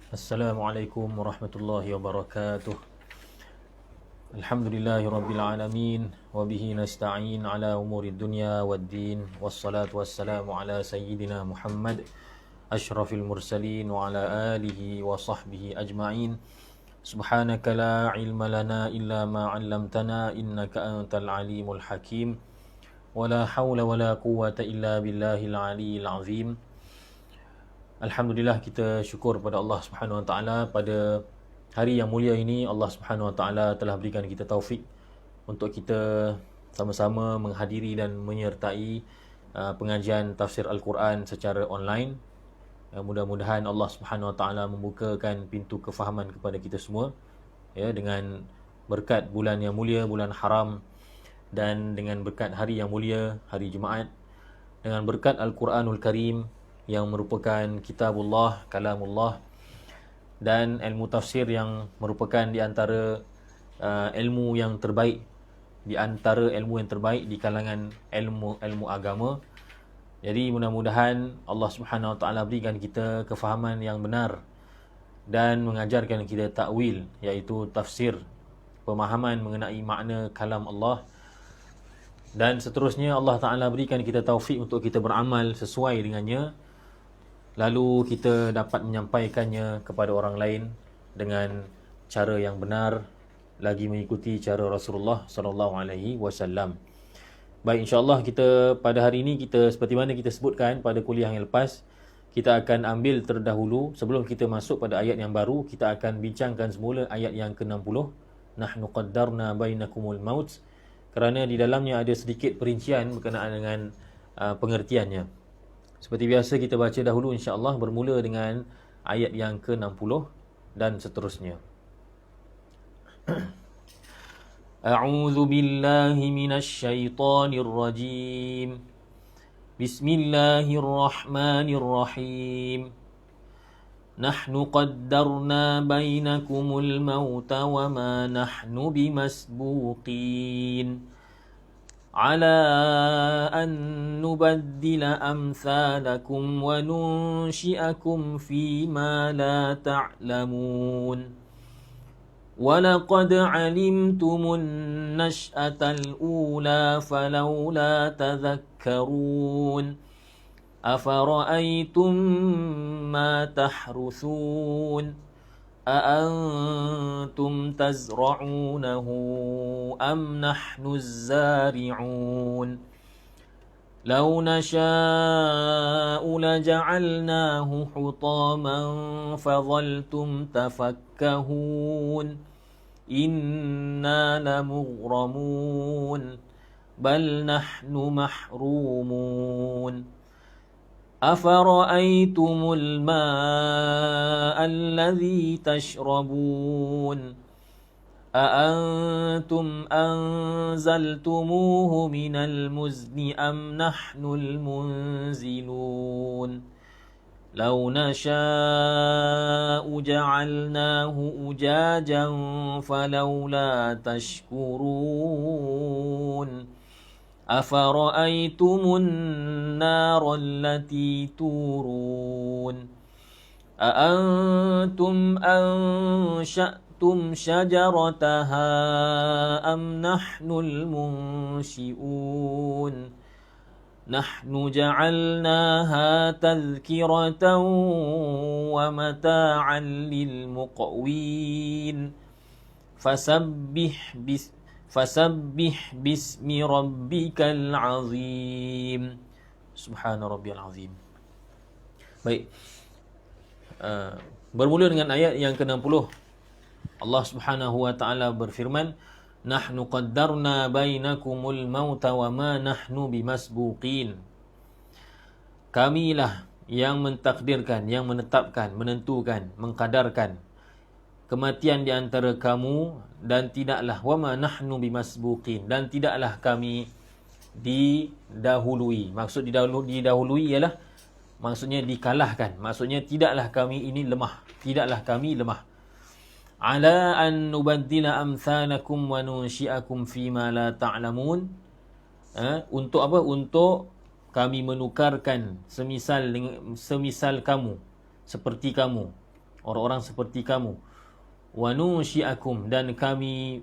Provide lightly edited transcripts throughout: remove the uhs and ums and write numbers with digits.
Assalamualaikum warahmatullahi wabarakatuh. Alhamdulillahi rabbil alamin wa bihi nasta'in ala umuri dunya waddin wassalatu wassalamu ala sayyidina Muhammad asyrafil mursalin wa ala alihi wa sahbihi ajma'in. Subhanaka la ilma lana illa ma 'allamtana innaka antal alimul hakim. Wala haula wala quwwata illa billahil aliyyil azim. Alhamdulillah, kita syukur pada Allah Subhanahu Wa Taala pada hari yang mulia ini. Allah Subhanahu Wa Taala telah berikan kita taufik untuk kita sama-sama menghadiri dan menyertai pengajian tafsir Al-Quran secara online. Mudah-mudahan Allah Subhanahu Wa Taala membukakan pintu kefahaman kepada kita semua, ya, dengan berkat bulan yang mulia, bulan haram, dan dengan berkat hari yang mulia, hari Jumaat, dengan berkat Al-Quranul Karim yang merupakan kitabullah, kalamullah, dan ilmu tafsir yang merupakan di antara ilmu yang terbaik, di antara ilmu yang terbaik di kalangan ilmu agama. Jadi mudah-mudahan Allah Subhanahu Wa Taala berikan kita kefahaman yang benar dan mengajarkan kita takwil, iaitu tafsir, pemahaman mengenai makna kalam Allah, dan seterusnya Allah Ta'ala berikan kita taufik untuk kita beramal sesuai dengannya, lalu kita dapat menyampaikannya kepada orang lain dengan cara yang benar, lagi mengikuti cara Rasulullah sallallahu alaihi wasallam. Baik, insya-Allah kita pada hari ini, kita seperti mana kita sebutkan pada kuliah yang lepas, kita akan ambil terdahulu sebelum kita masuk pada ayat yang baru. Kita akan bincangkan semula ayat yang ke-60, nahnu qaddarna bainakumul maut, kerana di dalamnya ada sedikit perincian berkenaan dengan pengertiannya. Seperti biasa, kita baca dahulu insya-Allah, bermula dengan ayat yang ke-60 dan seterusnya. A'udzu billahi minasy syaithanir rajim. Bismillahirrahmanirrahim. Nahnu qaddarna bainakumul mauta wa ma nahnu bimasbuqin على أن نبدل أمثالكم وننشئكم فيما لا تعلمون ولقد علمتم النشأة الأولى فلولا تذكرون أفرأيتم ما تحرثون أأنتم تزرعونه أم نحن الزارعون لو نشاء لجعلناه حطاما فظلتم تفكهون إنا لمغرمون بل نحن محرومون أفرأيتم الماء الذي تشربون أأنتم أنزلتموه من المزن أم نحن المنزلون لو نشاء جعلناه أجاجا فلولا تشكرون أفرأيتم النار التي تورون أأنتم أنشأتم شجرتها أم نحن المنشئون نحن جعلناها تذكرة ومتاعا للمقوين فسبح باسم ربك العظيم سبحان ربي العظيم. Baik, bermula dengan ayat yang ke-60. Allah Subhanahu Wa Taala berfirman, nahnu qaddarna bainakumul mauta wa ma nahnu bimasbuqin. Kamilah yang mentakdirkan, yang menetapkan, menentukan, mengkadarkan kematian di antara kamu, dan tidaklah wama nahnu bimasbuqin, dan tidaklah kami didahului. Maksud didahului ialah maksudnya dikalahkan, maksudnya tidaklah kami ini lemah, tidaklah kami lemah. Ala an nubaddila amthalakum wa nunsyi'akum fima la ta'lamun. Untuk apa? Untuk kami menukarkan semisal kamu, seperti kamu. orang-orang seperti kamu. Wa nunsyi'akum, dan kami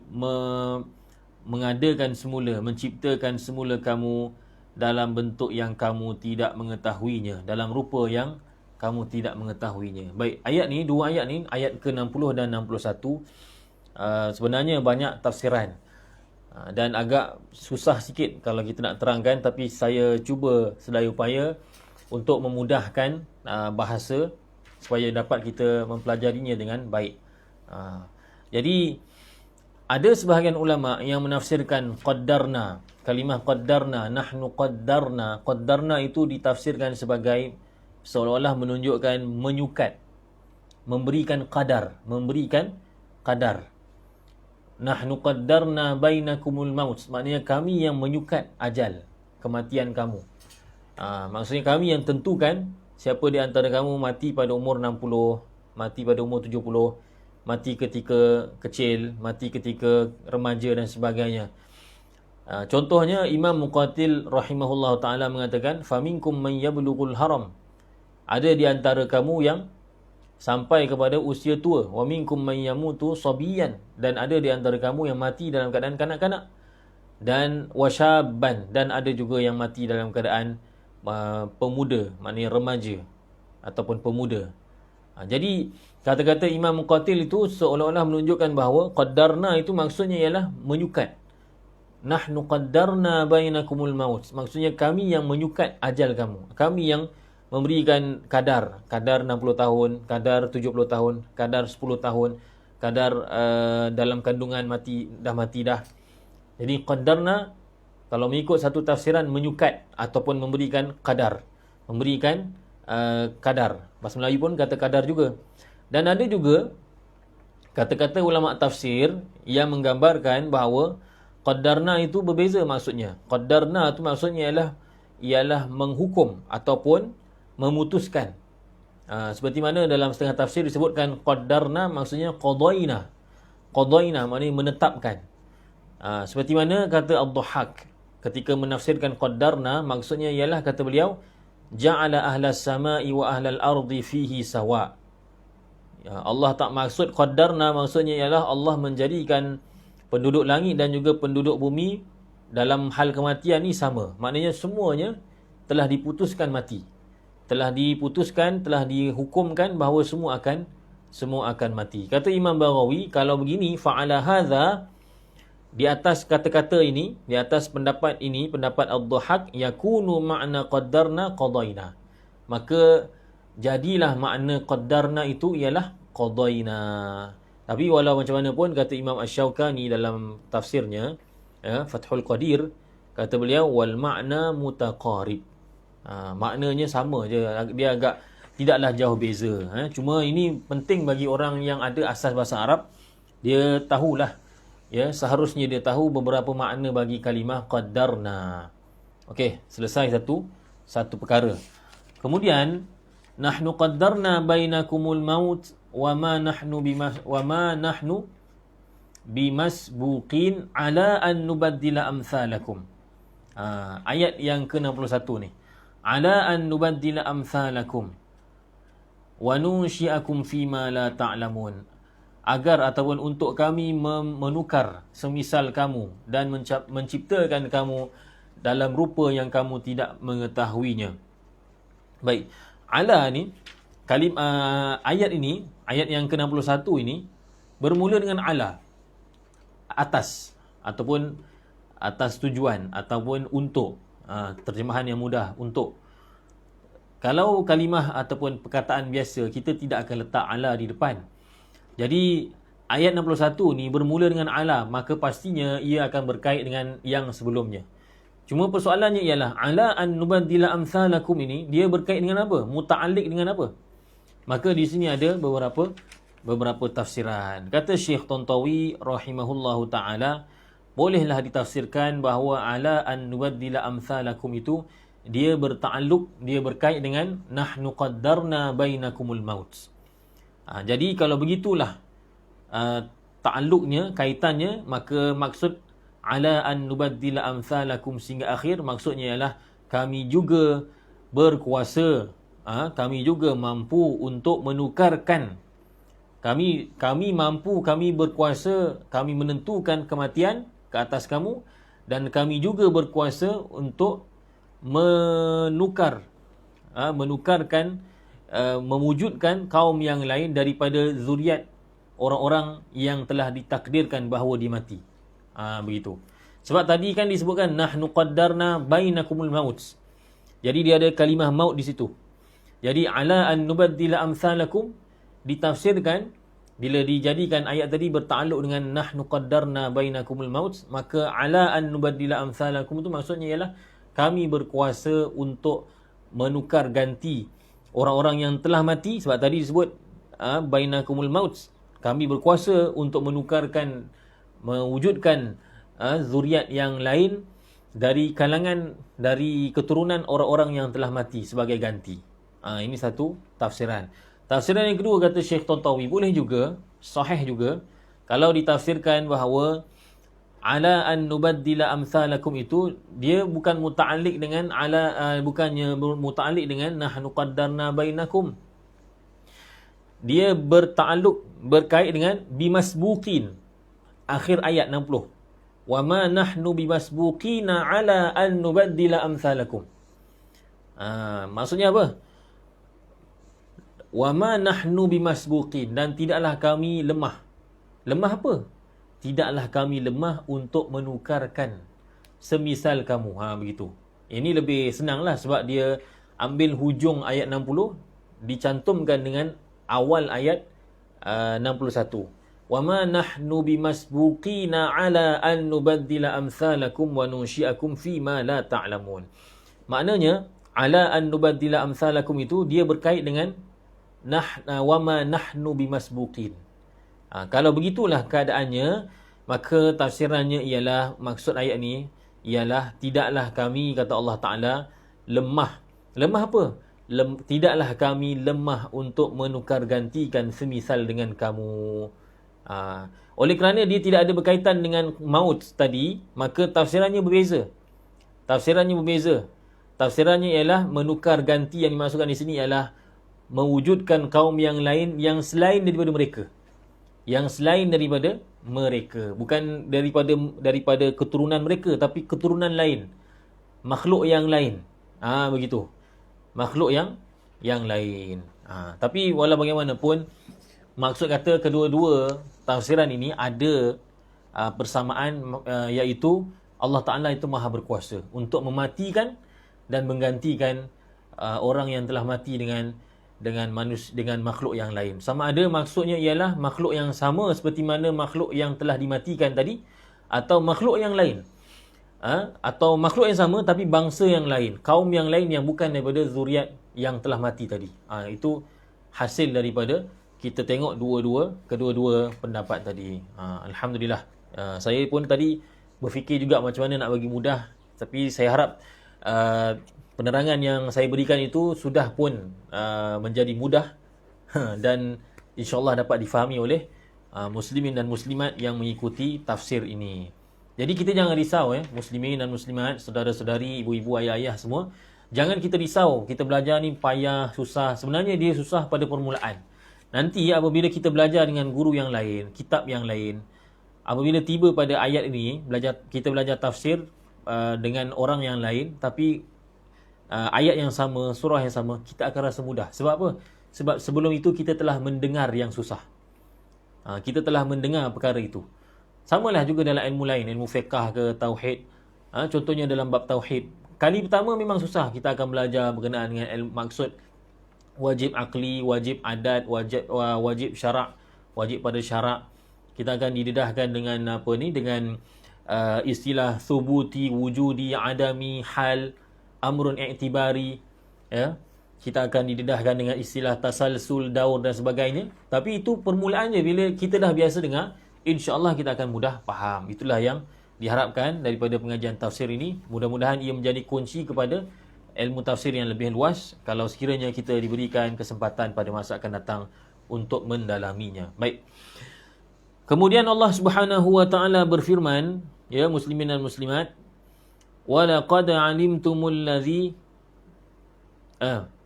mengadakan semula, menciptakan semula kamu dalam bentuk yang kamu tidak mengetahuinya, dalam rupa yang kamu tidak mengetahuinya. Baik, ayat ni, dua ayat ni, ayat ke-60 dan 61, sebenarnya banyak tafsiran dan agak susah sikit kalau kita nak terangkan, tapi saya cuba sedaya upaya untuk memudahkan bahasa supaya dapat kita mempelajarinya dengan baik. Jadi ada sebahagian ulama yang menafsirkan qaddarna, kalimah qaddarna, nahnu qaddarna. Qaddarna itu ditafsirkan sebagai seolah-olah menunjukkan menyukat, memberikan qadar, Nahnu qaddarna bainakumul maut, maknanya kami yang menyukat ajal, kematian kamu. Maksudnya kami yang tentukan siapa di antara kamu mati pada umur 60, mati pada umur 70, mati ketika kecil, mati ketika remaja dan sebagainya. Contohnya Imam Muqatil rahimahullah ta'ala mengatakan, faminkum man yablughul haram, ada di antara kamu yang sampai kepada usia tua. Wa minkum man yamutu sabiyan, dan ada di antara kamu yang mati dalam keadaan kanak-kanak. Dan wasyaban, dan ada juga yang mati dalam keadaan pemuda, maknanya remaja ataupun pemuda. Jadi kata-kata Imam Muqatil itu seolah-olah menunjukkan bahawa qaddarna itu maksudnya ialah menyukat. Nahnu qaddarna bainakumul maut, maksudnya kami yang menyukat ajal kamu, kami yang memberikan kadar 60 tahun, kadar 70 tahun, kadar 10 tahun, kadar dalam kandungan mati dah. Jadi qaddarna kalau mengikut satu tafsiran menyukat ataupun memberikan kadar, kadar. Bahasa Melayu pun kata kadar juga. Dan ada juga kata-kata ulama tafsir yang menggambarkan bahawa qaddarna itu berbeza maksudnya. Qaddarna itu maksudnya ialah menghukum ataupun memutuskan. Seperti mana dalam setengah tafsir disebutkan qaddarna maksudnya qadaina. Qadaina maknanya menetapkan. Seperti mana kata Ad-Dhahhak ketika menafsirkan qaddarna, maksudnya ialah kata beliau, ja'ala ahlas samai wa ahlal ardi fihi sawa. Allah tak maksud qaddarna maksudnya ialah Allah menjadikan penduduk langit dan juga penduduk bumi dalam hal kematian ni sama. Maknanya semuanya telah diputuskan mati. Telah dihukumkan bahawa semua akan mati. Kata Imam Baghawi, kalau begini, fa'ala hadza, di atas kata-kata ini, di atas pendapat ini, pendapat Ad-Dhahhak, yakunu ma'na qaddarna qadaina. Maka jadilah makna qaddarna itu ialah qadaina. Tapi walau macam mana pun, kata Imam Asy-Syaukani dalam tafsirnya, Fathul Qadir, kata beliau, wal ma'na mutaqarib. Maknanya sama je, dia agak tidaklah jauh beza. Cuma ini penting bagi orang yang ada asas bahasa Arab, dia tahulah, seharusnya dia tahu beberapa makna bagi kalimah qaddarna. Okey, selesai satu perkara. Kemudian nahnu qaddarna bainakumul maut wa ma nahnu bimasbuqin ala an nubaddila amsalakum. Ayat yang ke-61 ni. Ala an nubaddila amsalakum wa nunsyi'akum fima la ta'lamun, agar ataupun untuk kami menukar semisal kamu dan menciptakan kamu dalam rupa yang kamu tidak mengetahuinya. Baik, ala ni ayat ini, ayat yang ke-61 ini bermula dengan ala, atas ataupun atas tujuan ataupun untuk. Terjemahan yang mudah, untuk. Kalau kalimah ataupun perkataan biasa, kita tidak akan letak ala di depan. Jadi ayat 61 ni bermula dengan ala, maka pastinya ia akan berkait dengan yang sebelumnya. Cuma persoalannya ialah ala an nubaddila amsalakum ini, dia berkait dengan apa? Muta'alliq dengan apa? Maka di sini ada beberapa tafsiran. Kata Syekh Tantawi rahimahullahu ta'ala, bolehlah ditafsirkan bahawa ala an nubaddila amsalakum itu dia berkait dengan nahnu qaddarna bainakumul maut. Jadi kalau begitulah ta'alluqnya, kaitannya, maka maksud ala an nubaddila amsalakum sehingga akhir, maksudnya ialah kami juga berkuasa, kami juga mampu untuk menukarkan Kami mampu, kami berkuasa, kami menentukan kematian ke atas kamu, dan kami juga berkuasa untuk menukarkan, mewujudkan kaum yang lain daripada zuriat orang-orang yang telah ditakdirkan bahawa dia mati. Begitu. Sebab tadi kan disebutkan nahnu qaddarna bainakumul maut. Jadi dia ada kalimah maut di situ. Jadi ala an nubaddila amsalakum ditafsirkan, bila dijadikan ayat tadi bertakluk dengan nahnu qaddarna bainakumul maut, maka ala an nubaddila amsalakum itu maksudnya ialah kami berkuasa untuk menukar ganti orang-orang yang telah mati. Sebab tadi disebut bainakumul maut, kami berkuasa untuk menukarkan, mewujudkan zuriat yang lain dari kalangan, dari keturunan orang-orang yang telah mati sebagai ganti. Ini satu tafsiran. Tafsiran yang kedua kata Syekh Tantawi, boleh juga, sahih juga, kalau ditafsirkan bahawa ala an nubaddila amsalakum itu dia bukan muta'alliq dengan bukannya muta'alliq dengan nahnu qaddarna bainakum. Dia berkait dengan bimasbuqin, akhir ayat 60. Wa ma nahnu bimasbuqina ala an nubaddila amsalakum. Maksudnya apa? Wa ma nahnu bimasbuqin, dan tidaklah kami lemah. Lemah apa? Tidaklah kami lemah untuk menukarkan semisal kamu. Begitu. Ini lebih senanglah sebab dia ambil hujung ayat 60 dicantumkan dengan awal ayat 61. Wa ma nahnu bimasbuqina ala an nubaddila amsalakum wa nunsyi'akum fi ma la ta'lamun. Maknanya ala an nubaddila amsalakum itu dia berkait dengan wa ma nahnu bimasbuqin. Kalau begitulah keadaannya, maka tafsirannya ialah, maksud ayat ni ialah tidaklah kami, kata Allah Ta'ala, lemah. Lemah apa? Tidaklah kami lemah untuk menukar gantikan semisal dengan kamu. Oleh kerana dia tidak ada berkaitan dengan maut tadi, maka tafsirannya berbeza. Tafsirannya ialah menukar ganti, yang dimaksudkan di sini ialah mewujudkan kaum yang lain yang selain daripada mereka. Bukan daripada keturunan mereka, tapi keturunan lain, makhluk yang lain. Begitu. Makhluk yang lain. Tapi walau bagaimanapun, maksud kata kedua-dua tafsiran ini ada persamaan, iaitu Allah Ta'ala itu maha berkuasa untuk mematikan dan menggantikan orang yang telah mati dengan makhluk yang lain. Sama ada maksudnya ialah makhluk yang sama seperti mana makhluk yang telah dimatikan tadi, atau makhluk yang lain, atau makhluk yang sama tapi bangsa yang lain, kaum yang lain yang bukan daripada zuriat yang telah mati tadi. Itu hasil daripada kita tengok kedua-dua pendapat tadi. Alhamdulillah. Saya pun tadi berfikir juga macam mana nak bagi mudah, tapi saya harap penerangan yang saya berikan itu sudah pun menjadi mudah dan insyaAllah dapat difahami oleh muslimin dan muslimat yang mengikuti tafsir ini. Jadi kita jangan risau, muslimin dan muslimat, saudara-saudari, ibu-ibu, ayah-ayah semua. Jangan kita risau, kita belajar ni payah, susah. Sebenarnya dia susah pada permulaan. Nanti apabila kita belajar dengan guru yang lain, kitab yang lain, apabila tiba pada ayat ini, kita belajar tafsir dengan orang yang lain, tapi ayat yang sama, surah yang sama, kita akan rasa mudah. Sebab apa? Sebab sebelum itu kita telah mendengar yang susah. Kita telah mendengar perkara itu. Samalah juga dalam ilmu lain, ilmu fiqah ke tauhid. Contohnya dalam bab tauhid, kali pertama memang susah. Kita akan belajar berkenaan dengan maksud wajib akli, wajib adat, wajib syarak, wajib pada syarak. Kita akan didedahkan dengan dengan istilah thubuti, wujudi, adami, hal, amrun i'tibari, kita akan didedahkan dengan istilah tasalsul, daur dan sebagainya. Tapi itu permulaannya. Bila kita dah biasa dengar, insya-Allah kita akan mudah faham. Itulah yang diharapkan daripada pengajian tafsir ini. Mudah-mudahan ia menjadi kunci kepada ilmu tafsir yang lebih luas kalau sekiranya kita diberikan kesempatan pada masa akan datang untuk mendalaminya. Baik. Kemudian Allah Subhanahu wa taala berfirman, ya muslimin dan muslimat, wa laqad alimtumul ladzi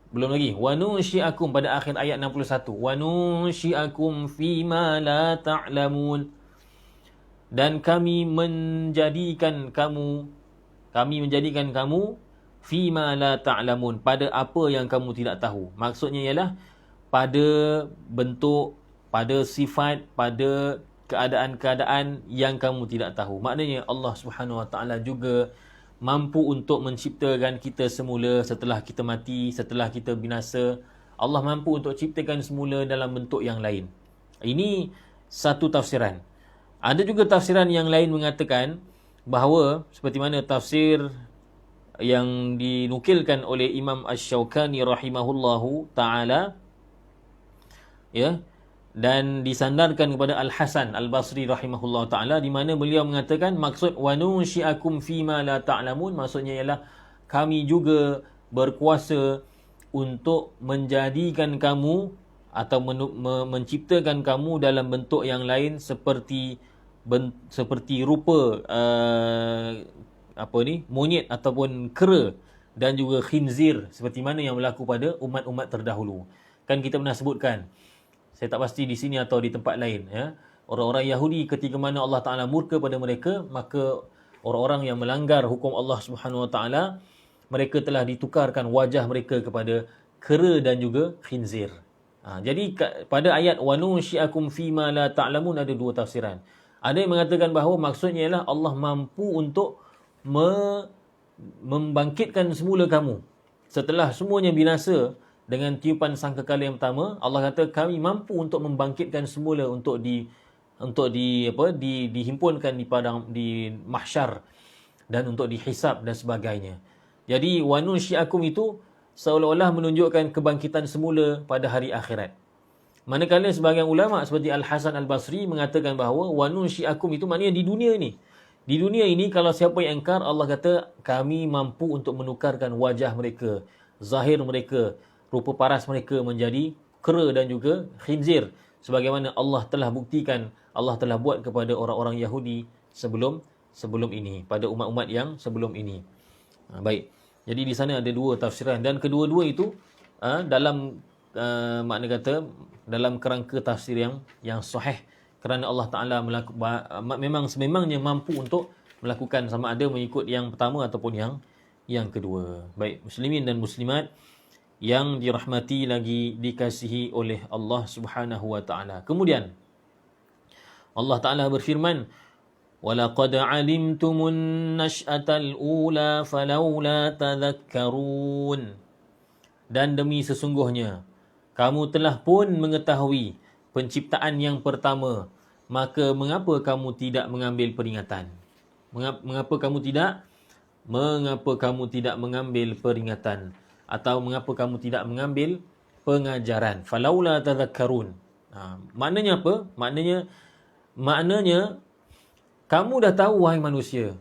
Belum lagi. Wa nunsyi'akum pada akhir ayat 61. Wa nunsyi'akum fima la ta'lamun. Dan kami menjadikan kamu fima la ta'lamun, pada apa yang kamu tidak tahu. Maksudnya ialah pada bentuk, pada sifat, pada keadaan-keadaan yang kamu tidak tahu. Maknanya Allah Subhanahu Wa Taala juga mampu untuk menciptakan kita semula setelah kita mati, setelah kita binasa. Allah mampu untuk ciptakan semula dalam bentuk yang lain. Ini satu tafsiran. Ada juga tafsiran yang lain mengatakan bahawa seperti mana tafsir yang dinukilkan oleh Imam Asy-Syaukani rahimahullahu taala, ya, dan disandarkan kepada Al-Hasan Al-Basri rahimahullahu taala, di mana beliau mengatakan maksud wa nunsyi'akum fima la ta'lamun, maksudnya ialah kami juga berkuasa untuk menjadikan kamu atau menciptakan kamu dalam bentuk yang lain seperti rupa monyet ataupun kera dan juga khinzir, seperti mana yang berlaku pada umat-umat terdahulu. Kan kita pernah sebutkan, saya tak pasti di sini atau di tempat lain, ya, orang-orang Yahudi ketika mana Allah Taala murka pada mereka, maka orang-orang yang melanggar hukum Allah Subhanahu Wa Taala, mereka telah ditukarkan wajah mereka kepada kera dan juga khinzir. Jadi pada ayat wa nunsyi'akum fima la ta'lamun ada dua tafsiran. Ada yang mengatakan bahawa maksudnya ialah Allah mampu untuk membangkitkan semula kamu setelah semuanya binasa dengan tiupan sangkakala yang pertama. Allah kata kami mampu untuk membangkitkan semula untuk dihimpunkan di padang, di mahsyar, dan untuk dihisab dan sebagainya. Jadi wa nunsyi'akum itu seolah-olah menunjukkan kebangkitan semula pada hari akhirat. Manakala sebahagian ulama seperti Al-Hasan Al-Basri mengatakan bahawa wa nunsyi'akum itu maknanya di dunia ini. Di dunia ini kalau siapa yang ingkar, Allah kata kami mampu untuk menukarkan wajah mereka, zahir mereka, rupa paras mereka menjadi kera dan juga khinzir, sebagaimana Allah telah buktikan, Allah telah buat kepada orang-orang Yahudi sebelum ini, pada umat-umat yang sebelum ini. Baik. Jadi di sana ada dua tafsiran, dan kedua-dua itu dalam makna kata dalam kerangka tafsir yang sahih, kerana Allah Taala memang sememangnya mampu untuk melakukan, sama ada mengikut yang pertama ataupun yang kedua. Baik, muslimin dan muslimat yang dirahmati lagi dikasihi oleh Allah Subhanahu Wa Taala. Kemudian Allah Taala berfirman, وَلَقَدْ عَلِمْتُمُ النَّشْأَةَ الْأُولَى فَلَوْلَا تَذَكَّرُونَ. Dan demi sesungguhnya kamu telah pun mengetahui penciptaan yang pertama, maka mengapa kamu tidak mengambil peringatan? Mengapa kamu tidak mengambil peringatan, atau mengapa kamu tidak mengambil pengajaran? فَلَوْلَا تَذَكَّرُونَ. Maknanya apa? Maknanya kamu dah tahu, wahai manusia,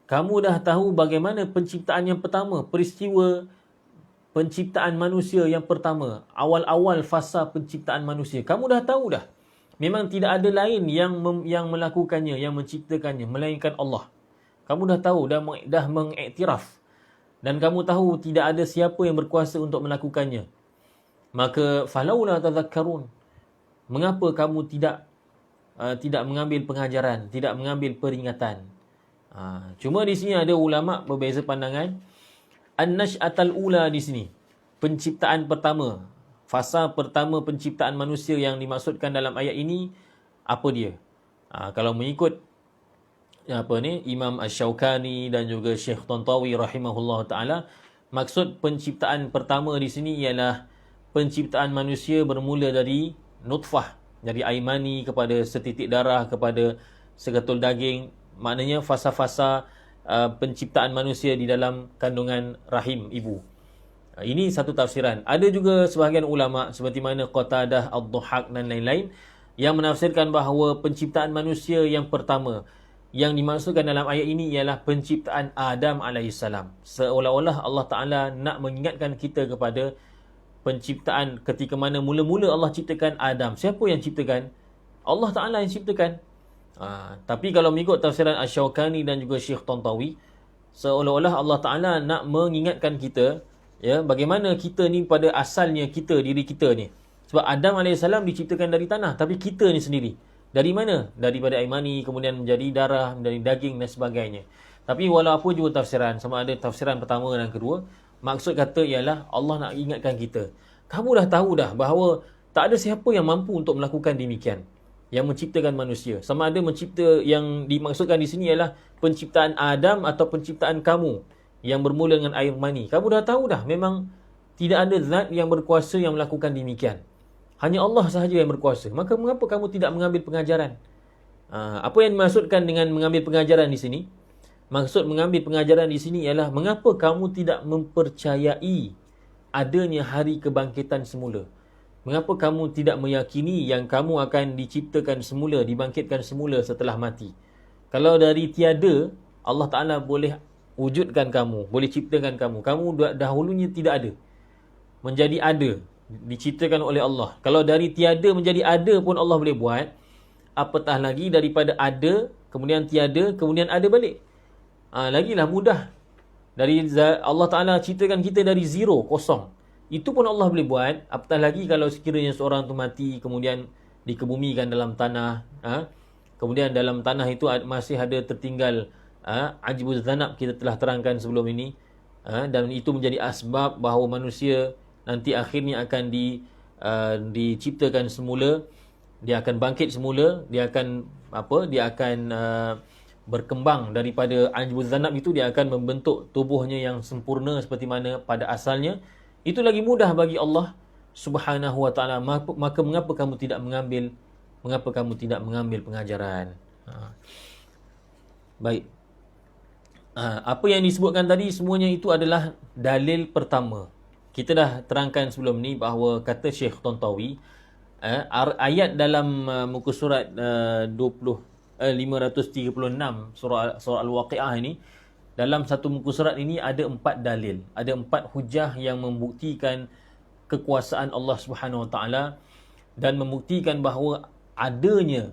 kamu dah tahu bagaimana penciptaan yang pertama, peristiwa penciptaan manusia yang pertama, awal-awal fasa penciptaan manusia. Kamu dah tahu dah. Memang tidak ada lain yang melakukannya, yang menciptakannya, melainkan Allah. Kamu dah tahu, dah mengiktiraf. Dan kamu tahu tidak ada siapa yang berkuasa untuk melakukannya. Maka falaula tadhakkarun. Mengapa kamu tidak mengambil pengajaran, tidak mengambil peringatan? Cuma di sini ada ulama berbeza pandangan. An-nash'atal ula di sini, penciptaan pertama, fasa pertama penciptaan manusia yang dimaksudkan dalam ayat ini, apa dia? Kalau mengikut Imam Asy-Syaukani dan juga Syekh Tantawi rahimahullah taala, maksud penciptaan pertama di sini ialah penciptaan manusia bermula dari nutfah, dari air mani kepada setitik darah, kepada segetul daging. Maknanya fasa-fasa penciptaan manusia di dalam kandungan rahim ibu. Ini satu tafsiran. Ada juga sebahagian ulama seperti mana Qatadah, Ad-Dhahhak dan lain-lain yang menafsirkan bahawa penciptaan manusia yang pertama yang dimaksudkan dalam ayat ini ialah penciptaan Adam AS. Seolah-olah Allah Ta'ala nak mengingatkan kita kepada penciptaan ketika mana mula-mula Allah ciptakan Adam. Siapa yang ciptakan? Allah Ta'ala yang ciptakan. Tapi kalau mengikut tafsiran Asy-Syaukani dan juga Syekh Tantawi, seolah-olah Allah Ta'ala nak mengingatkan kita Ya, bagaimana kita ni pada asalnya diri kita ni. Sebab Adam AS diciptakan dari tanah, tapi kita ni sendiri dari mana? Daripada air mani, kemudian menjadi darah, menjadi daging dan sebagainya. Tapi walau apa juga tafsiran, sama ada tafsiran pertama dan kedua, maksud kata ialah Allah nak ingatkan kita. Kamu dah tahu dah bahawa tak ada siapa yang mampu untuk melakukan demikian, yang menciptakan manusia. Sama ada mencipta, yang dimaksudkan di sini ialah penciptaan Adam atau penciptaan kamu yang bermula dengan air mani. Kamu dah tahu dah memang tidak ada zat yang berkuasa yang melakukan demikian. Hanya Allah sahaja yang berkuasa. Maka mengapa kamu tidak mengambil pengajaran? Apa yang dimaksudkan dengan mengambil pengajaran di sini? Maksud mengambil pengajaran di sini ialah mengapa kamu tidak mempercayai adanya hari kebangkitan semula? Mengapa kamu tidak meyakini yang kamu akan diciptakan semula, dibangkitkan semula setelah mati? Kalau dari tiada, Allah Ta'ala boleh wujudkan kamu, boleh ciptakan kamu. Kamu dahulunya tidak ada, menjadi ada, diciptakan oleh Allah. Kalau dari tiada menjadi ada pun Allah boleh buat, apatah lagi daripada ada, kemudian tiada, kemudian ada balik. Lagilah mudah. Dari Allah Ta'ala ciptakan kita dari zero, kosong. Itu pun Allah boleh buat. Apatah lagi kalau sekiranya seorang tu mati, kemudian dikebumikan dalam tanah. Kemudian dalam tanah itu masih ada tertinggal ajbuz zanab, kita telah terangkan sebelum ini. Dan itu menjadi asbab bahawa manusia nanti akhirnya akan diciptakan semula. Dia akan bangkit semula. Dia akan berkembang daripada ajbuz zanab itu. Dia akan membentuk tubuhnya yang sempurna seperti mana pada asalnya. Itu lagi mudah bagi Allah Subhanahu wa ta'ala. Maka mengapa kamu tidak mengambil pengajaran? Baik. Apa yang disebutkan tadi semuanya itu adalah dalil pertama. Kita dah terangkan sebelum ni bahawa kata Syekh Tantawi, ayat dalam muka surat 536 surah Al-Waqi'ah ini, dalam satu muka surat ini ada 4 dalil, ada 4 hujah yang membuktikan kekuasaan Allah Subhanahu Wa Taala dan membuktikan bahawa adanya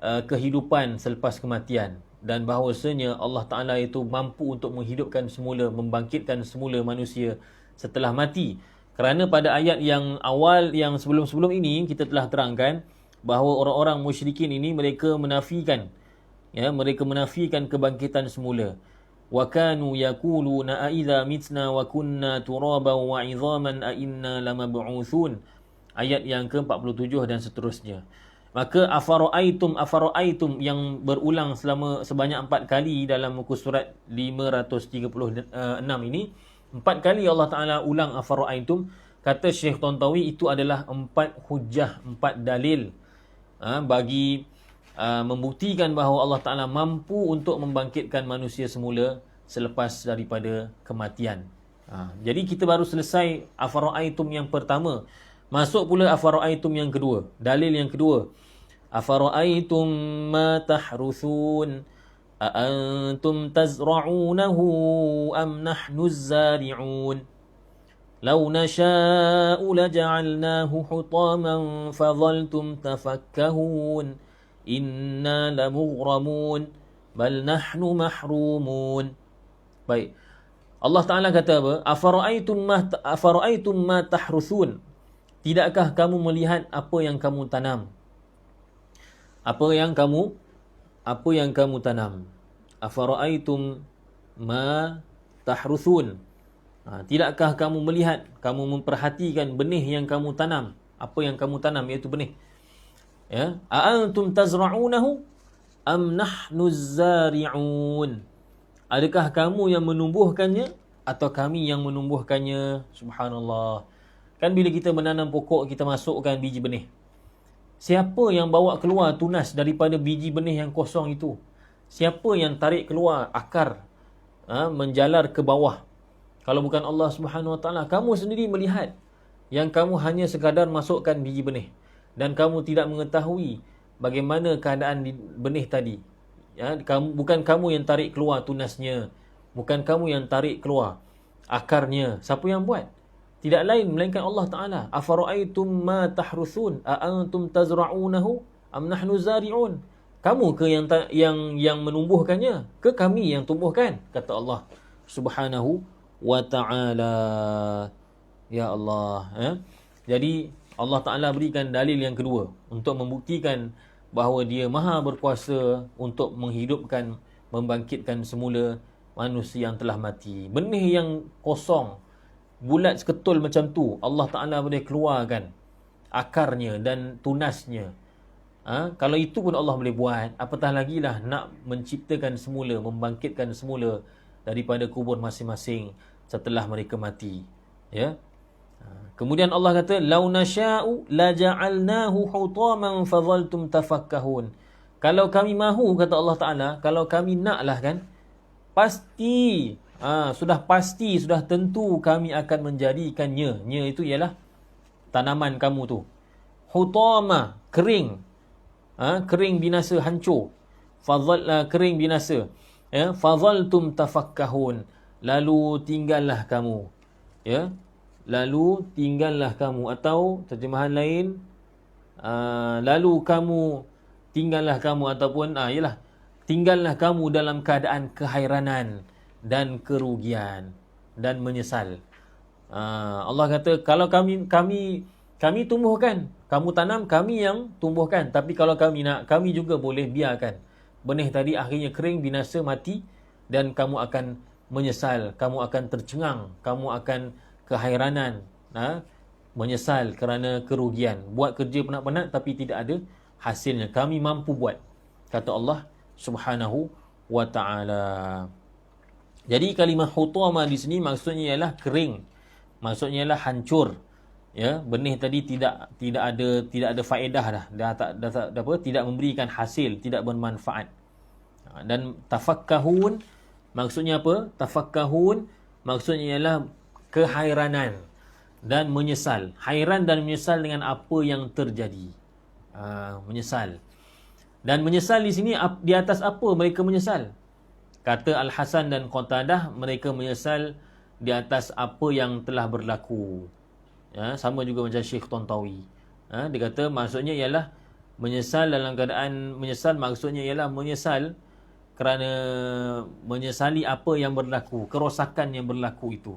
kehidupan selepas kematian, dan bahawasanya Allah Ta'ala itu mampu untuk menghidupkan semula, membangkitkan semula manusia setelah mati. Kerana pada ayat yang awal, yang sebelum-sebelum ini, kita telah terangkan bahawa orang-orang musyrikin ini mereka menafikan kebangkitan semula. Wa kanu yaquluna a idza mitna wa kunna turaban wa 'idhaman a inna lamab'utsun. Ayat yang ke-47 dan seterusnya. Maka afara'aitum yang berulang sebanyak 4 kali dalam muka surat 536 ini. 4 kali Allah Ta'ala ulang afara'aitum. Kata Syekh Tantawi, itu adalah 4 hujah, 4 dalil bagi membuktikan bahawa Allah Ta'ala mampu untuk membangkitkan manusia semula selepas daripada kematian. Jadi kita baru selesai afara'aitum yang pertama. Masuk pula afara'aitum yang kedua. Dalil yang kedua. Afara'aitum ma tahruthun a antum tazra'unahu am nahnu az-zari'un law nasha'u laja'alnahu hutaman fadhaltum tafakkahun inna lamughramun bal nahnu mahrumun. Baik. Allah Ta'ala kata apa? Afara'aitum ma tahruthun. Tidakkah kamu melihat apa yang kamu tanam? Apa yang kamu tanam? Afara'aitum ma tahruthun. Tidakkah kamu melihat, kamu memperhatikan benih yang kamu tanam? Apa yang kamu tanam, iaitu benih. Ya, a antum tazra'unahu am nahnu az-zari'un. Adakah kamu yang menumbuhkannya atau kami yang menumbuhkannya? Subhanallah. Kan bila kita menanam pokok, kita masukkan biji benih. Siapa yang bawa keluar tunas daripada biji benih yang kosong itu? Siapa yang tarik keluar akar, menjalar ke bawah? Kalau bukan Allah Subhanahu Wa Taala. Kamu sendiri melihat yang kamu hanya sekadar masukkan biji benih dan kamu tidak mengetahui bagaimana keadaan benih tadi. Bukan kamu yang tarik keluar tunasnya, bukan kamu yang tarik keluar akarnya. Siapa yang buat? Tidak lain melainkan Allah Ta'ala. Afara'aitum ma tahruthun a antum tazra'unahu am nahnu zari'un. Kamu ke yang menumbuhkannya, ke kami yang tumbuhkan? Kata Allah Subhanahu wa ta'ala. Ya Allah, Jadi Allah Ta'ala berikan dalil yang kedua untuk membuktikan bahawa dia maha berkuasa untuk menghidupkan, membangkitkan semula manusia yang telah mati. Benih yang kosong, bulat seketul macam tu, Allah Ta'ala boleh keluarkan akarnya dan tunasnya. Kalau itu pun Allah boleh buat, apatah lagi lah nak menciptakan semula, membangkitkan semula daripada kubur masing-masing setelah mereka mati. Ya. Kemudian Allah kata, "Lau nasya'u la ja'alnahu hutaman fadhaltum tafakkahun." Kalau kami mahu, kata Allah Ta'ala, kalau kami naklah kan, pasti, sudah pasti, sudah tentu kami akan menjadikannya. Nya itu ialah tanaman kamu tu. Hutama, kering. Kering binasa, hancur. Kering binasa. Ya, fadhaltum tafakkahun. Lalu tinggallah kamu. Ya. Lalu tinggallah kamu, atau terjemahan lain, lalu kamu tinggallah kamu, ataupun ialah tinggallah kamu dalam keadaan kehairanan dan kerugian dan menyesal. Allah kata, kalau kami tumbuhkan, kamu tanam, kami yang tumbuhkan. Tapi kalau kami nak, kami juga boleh biarkan benih tadi akhirnya kering, binasa, mati, dan kamu akan menyesal, kamu akan tercengang, kamu akan kehairanan, menyesal kerana kerugian. Buat kerja penat-penat tapi tidak ada hasilnya. Kami mampu buat, kata Allah Subhanahu wa ta'ala. Jadi kalimah hutama di sini maksudnya ialah kering, maksudnya ialah hancur. Ya, benih tadi tidak ada faedah dah, tidak memberikan hasil, tidak bermanfaat. Dan tafakkahun maksudnya apa? Tafakkahun maksudnya ialah kehairanan dan menyesal. Hairan dan menyesal dengan apa yang terjadi. Menyesal. Dan menyesal di sini di atas apa mereka menyesal? Kata Al-Hasan dan Qatadah, mereka menyesal di atas apa yang telah berlaku. Sama juga macam Syekh Tontawi. Dia kata maksudnya ialah menyesal dalam keadaan menyesal, maksudnya ialah menyesal kerana menyesali apa yang berlaku, kerosakan yang berlaku itu.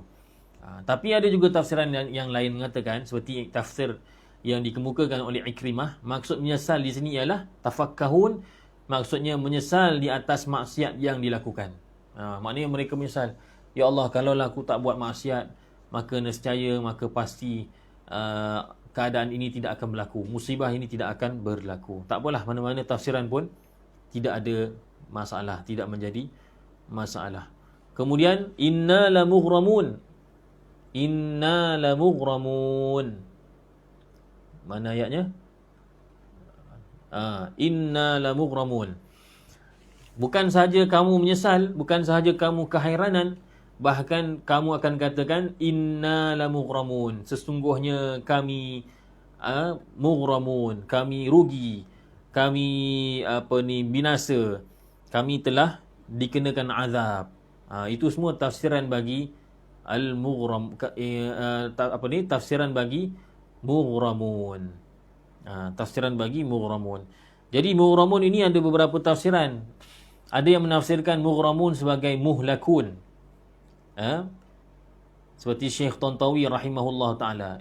Tapi ada juga tafsiran yang lain mengatakan, seperti tafsir yang dikemukakan oleh Ikrimah, maksud menyesal di sini ialah tafakkahun, maksudnya menyesal di atas maksiat yang dilakukan. Maknanya mereka menyesal, ya Allah, kalaulah aku tak buat maksiat, maka nescaya, maka pasti keadaan ini tidak akan berlaku, musibah ini tidak akan berlaku. Tak apalah, mana-mana tafsiran pun tidak ada masalah, tidak menjadi masalah. Kemudian inna lamughramun. Inna lamughramun. Mana ayatnya? Inna lamughramun. Bukan sahaja kamu menyesal, bukan sahaja kamu kehairanan, bahkan kamu akan katakan inna lamughramun. Sesungguhnya kami mughramun, kami rugi, kami binasa, kami telah dikenakan azab. Itu semua tafsiran bagi al-mughram, tafsiran bagi mughramun. Tafsiran bagi mughramun. Jadi mughramun ini ada beberapa tafsiran. Ada yang menafsirkan mughramun sebagai muhlakun. Seperti Syekh Tontawi rahimahullah ta'ala.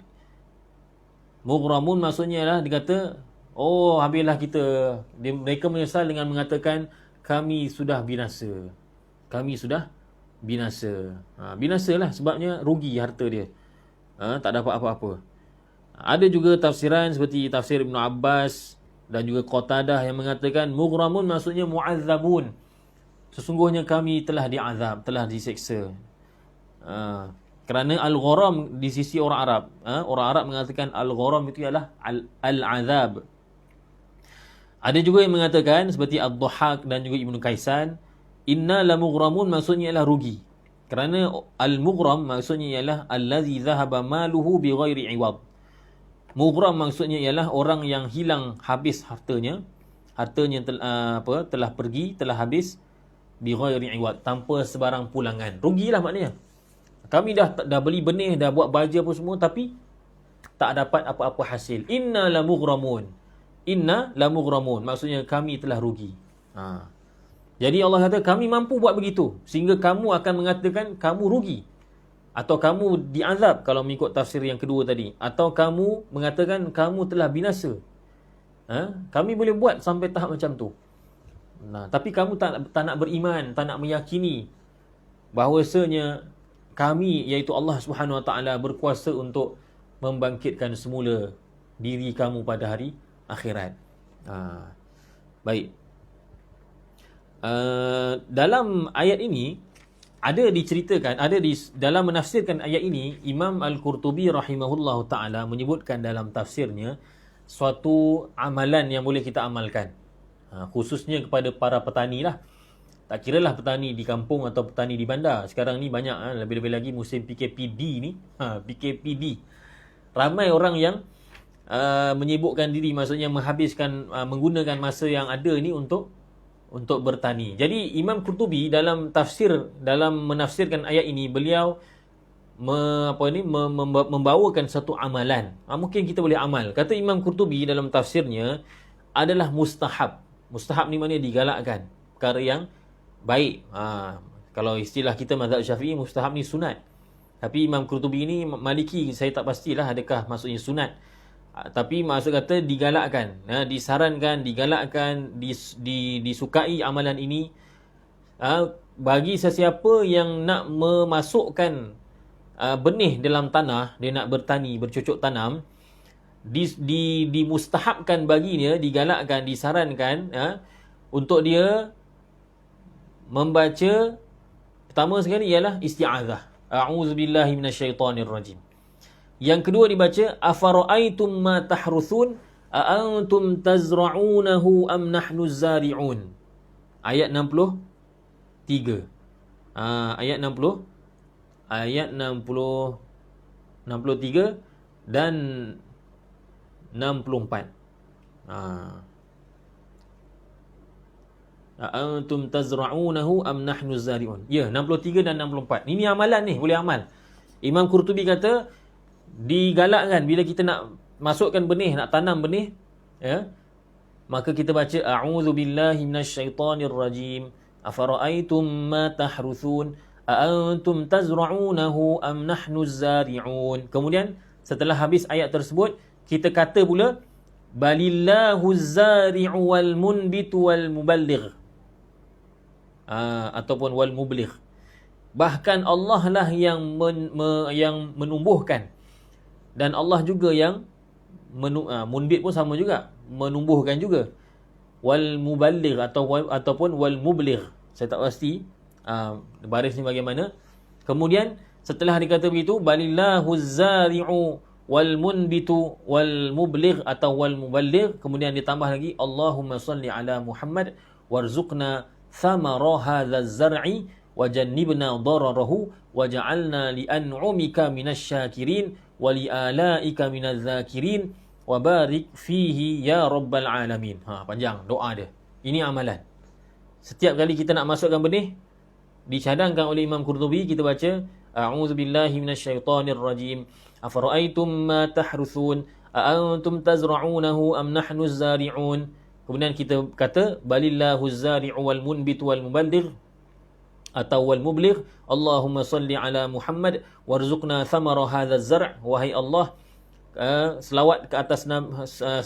Mughramun maksudnya adalah, dia kata, oh, habislah kita. Mereka menyesal dengan mengatakan, kami sudah binasa. Kami sudah binasa. Binasalah sebabnya rugi harta dia. Tak dapat apa-apa. Ada juga tafsiran seperti tafsir Ibn Abbas dan juga Qatadah yang mengatakan mughramun maksudnya mu'azzabun. Sesungguhnya kami telah diazab, telah diseksa. Kerana al-gharam di sisi orang Arab, orang Arab mengatakan al-gharam itu ialah al-azab. Ada juga yang mengatakan seperti Ad-Dhahhak dan juga Ibnu Kaisan, inna lamughramun maksudnya ialah rugi. Kerana al-mughram maksudnya ialah allazi dhahaba maluhu bighairi iwad. Mughram maksudnya ialah orang yang hilang habis hartanya. Hartanya telah pergi, telah habis bighairi iwad, tanpa sebarang pulangan. Rugilah maknanya. Kami dah beli benih, dah buat baja apa semua, tapi tak dapat apa-apa hasil. Inna lamughramun. Inna lamughramun maksudnya kami telah rugi. Jadi Allah kata kami mampu buat begitu sehingga kamu akan mengatakan kamu rugi. Atau kamu diazab kalau mengikut tafsir yang kedua tadi. Atau kamu mengatakan kamu telah binasa. Kami boleh buat sampai tahap macam tu. Nah, tapi kamu tak nak beriman, tak nak meyakini bahawasanya kami, iaitu Allah Subhanahu Wa Taala, berkuasa untuk membangkitkan semula diri kamu pada hari akhirat. Baik. Dalam ayat ini ada diceritakan, dalam menafsirkan ayat ini, Imam Al-Qurtubi rahimahullahu taala menyebutkan dalam tafsirnya suatu amalan yang boleh kita amalkan. Khususnya kepada para petani lah. Tak kira lah petani di kampung atau petani di bandar. Sekarang ni banyak, lebih-lebih lagi musim PKPD ni. PKPD. Ramai orang yang menyibukkan diri, maksudnya menggunakan masa yang ada ni untuk bertani. Jadi Imam Qurtubi dalam menafsirkan ayat ini, beliau membawakan satu amalan. Mungkin kita boleh amal. Kata Imam Qurtubi dalam tafsirnya adalah mustahab. Mustahab ni maknanya digalakkan, perkara yang baik. Kalau istilah kita mazhab Syafi'i, mustahab ni sunat. Tapi Imam Qurtubi ni Maliki, saya tak pastilah adakah maksudnya sunat. Tapi maksud kata digalakkan, disarankan, digalakkan, disukai amalan ini bagi sesiapa yang nak memasukkan benih dalam tanah, dia nak bertani, bercocok tanam, dimustahabkan baginya, digalakkan, disarankan untuk dia membaca, pertama sekali ialah isti'azah, a'udzubillahi minasyaitonirrajim. Yang kedua dibaca afara'aitum ma tahruthun a'antum tazra'unahu am nahnu zari'un. Ayat 63. Ayat 63 dan 64. Antum tazra'unahu am nahnu zari'un. Ya, 63 dan 64. Ini amalan ni, boleh amal. Imam Qurtubi kata digalakkan bila kita nak masukkan benih, nak tanam benih, maka kita baca a'udzubillahi minasyaitonirrajim. Afara'aitum ma tahruthun a'antum tazra'unahu am nahnu zari'un. Kemudian setelah habis ayat tersebut, kita kata pula balillahu zari'u wal munbitu wal muballigh, ataupun wal mubligh. Bahkan Allah lah yang menumbuhkan, dan Allah juga yang munbit pun sama juga, menumbuhkan juga. Wal muballigh ataupun wal mubligh, saya tak pasti baris ni bagaimana. Kemudian setelah dikata begitu, balillahu zari'u wal munbitu wal mubligh atau wal muballigh, kemudian ditambah lagi Allahumma salli ala Muhammad warzuqna thamara hadza zar'i wajannibna dararahu waj'alna li an'umika minasyakirin wa li alaika minadzakirin wa barik fihi ya rabbal alamin. Panjang doa dia. Ini amalan. Setiap kali kita nak masukkan benih, dicadangkan oleh Imam Qurtubi, kita baca a'udzubillahi minasyaitonirrajim. Afara'aitum ma tahruthun a'antum tazra'unahu am nahnu zari'un. Kemudian kita kata balillahu zari'u wal munbitu wal muballigh atau wal mubligh. Allahumma salli ala Muhammad warzuqna thamara hadza zar'. Wahai Allah, selawat ke atas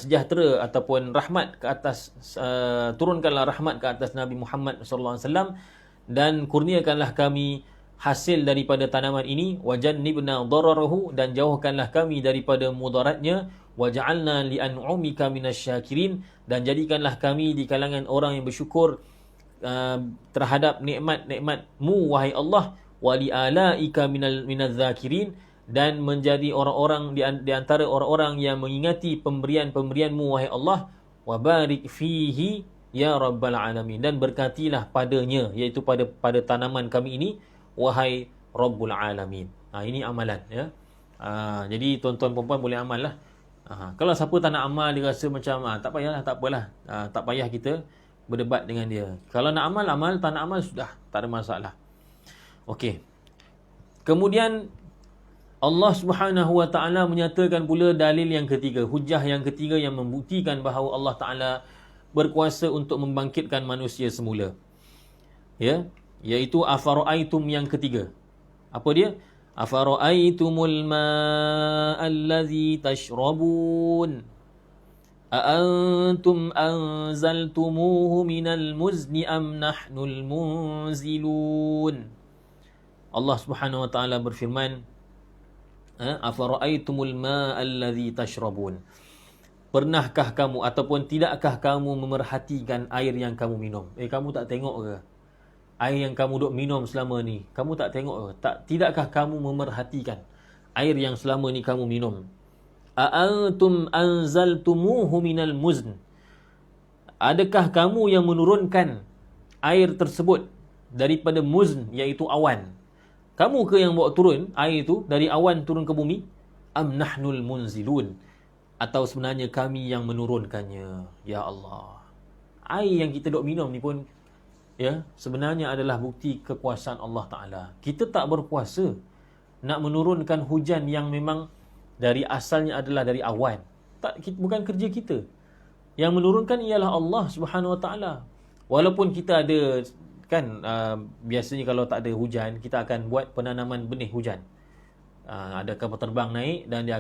sejahtera ataupun rahmat ke atas, turunkanlah rahmat ke atas Nabi Muhammad sallallahu alaihi wasallam, dan kurniakanlah kami hasil daripada tanaman ini, wajannibna dararahu, dan jauhkanlah kami daripada mudaratnya, waja'alna li an'umika minasyakirin, dan jadikanlah kami di kalangan orang yang bersyukur terhadap nikmat-nikmat-Mu wahai Allah, wa li alaika minadzakirin, dan menjadi orang-orang di antara orang-orang yang mengingati pemberian-pemberian-Mu wahai Allah, wa barik fihi ya rabbal alamin, dan berkatilah padanya, iaitu pada tanaman kami ini, wahai Rabbul Alamin. Ini amalan, ya. Jadi tuan-tuan perempuan boleh amal lah. Kalau siapa tak nak amal, dia rasa macam tak payahlah, tak apalah, tak payah kita berdebat dengan dia. Kalau nak amal, amal. Tak nak amal, sudah, tak ada masalah. Okey. Kemudian Allah Subhanahu Wa Taala menyatakan pula dalil yang ketiga, hujah yang ketiga yang membuktikan bahawa Allah Taala berkuasa untuk membangkitkan manusia semula. Ya, iaitu afara'aitum yang ketiga. Apa dia? Afara'aytumul ma'a alladhi tashrabun A'antum anzaltumuhu minal muzni am nahnul munzilun. Allah Subhanahu wa taala berfirman, afara'aytumul ma'a alladhi tashrabun. Pernahkah kamu ataupun tidakkah kamu memerhatikan air yang kamu minum? Kamu tak tengok ke? Air yang kamu duk minum selama ni, kamu tak tengok ke? Tidakkah kamu memerhatikan air yang selama ni kamu minum? A'antum anzaltumuhu minal muzn. Adakah kamu yang menurunkan air tersebut daripada muzn, iaitu awan? Kamu ke yang bawa turun air itu dari awan turun ke bumi? Am nahnul munzilun. Atau sebenarnya kami yang menurunkannya? Ya Allah. Air yang kita duk minum ni pun sebenarnya adalah bukti kekuasaan Allah Ta'ala. Kita tak berkuasa nak menurunkan hujan yang memang dari asalnya adalah dari awan. Bukan kerja kita. Yang menurunkan ialah Allah Subhanahu Wa Taala. Walaupun kita ada biasanya kalau tak ada hujan, kita akan buat penanaman benih hujan. Ada kapal terbang naik dan dia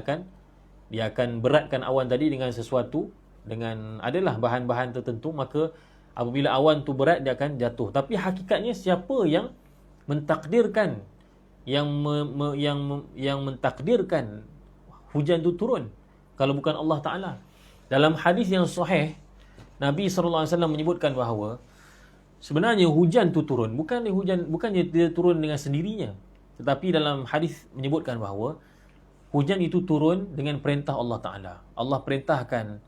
akan beratkan awan tadi dengan sesuatu, dengan adalah bahan-bahan tertentu, maka apabila awan tu berat dia akan jatuh. Tapi hakikatnya siapa yang mentakdirkan yang mentakdirkan hujan itu turun kalau bukan Allah Ta'ala? Dalam hadis yang sahih, Nabi SAW menyebutkan bahawa sebenarnya hujan itu turun bukannya dia turun dengan sendirinya, tetapi dalam hadis menyebutkan bahawa hujan itu turun dengan perintah Allah Ta'ala. Allah perintahkan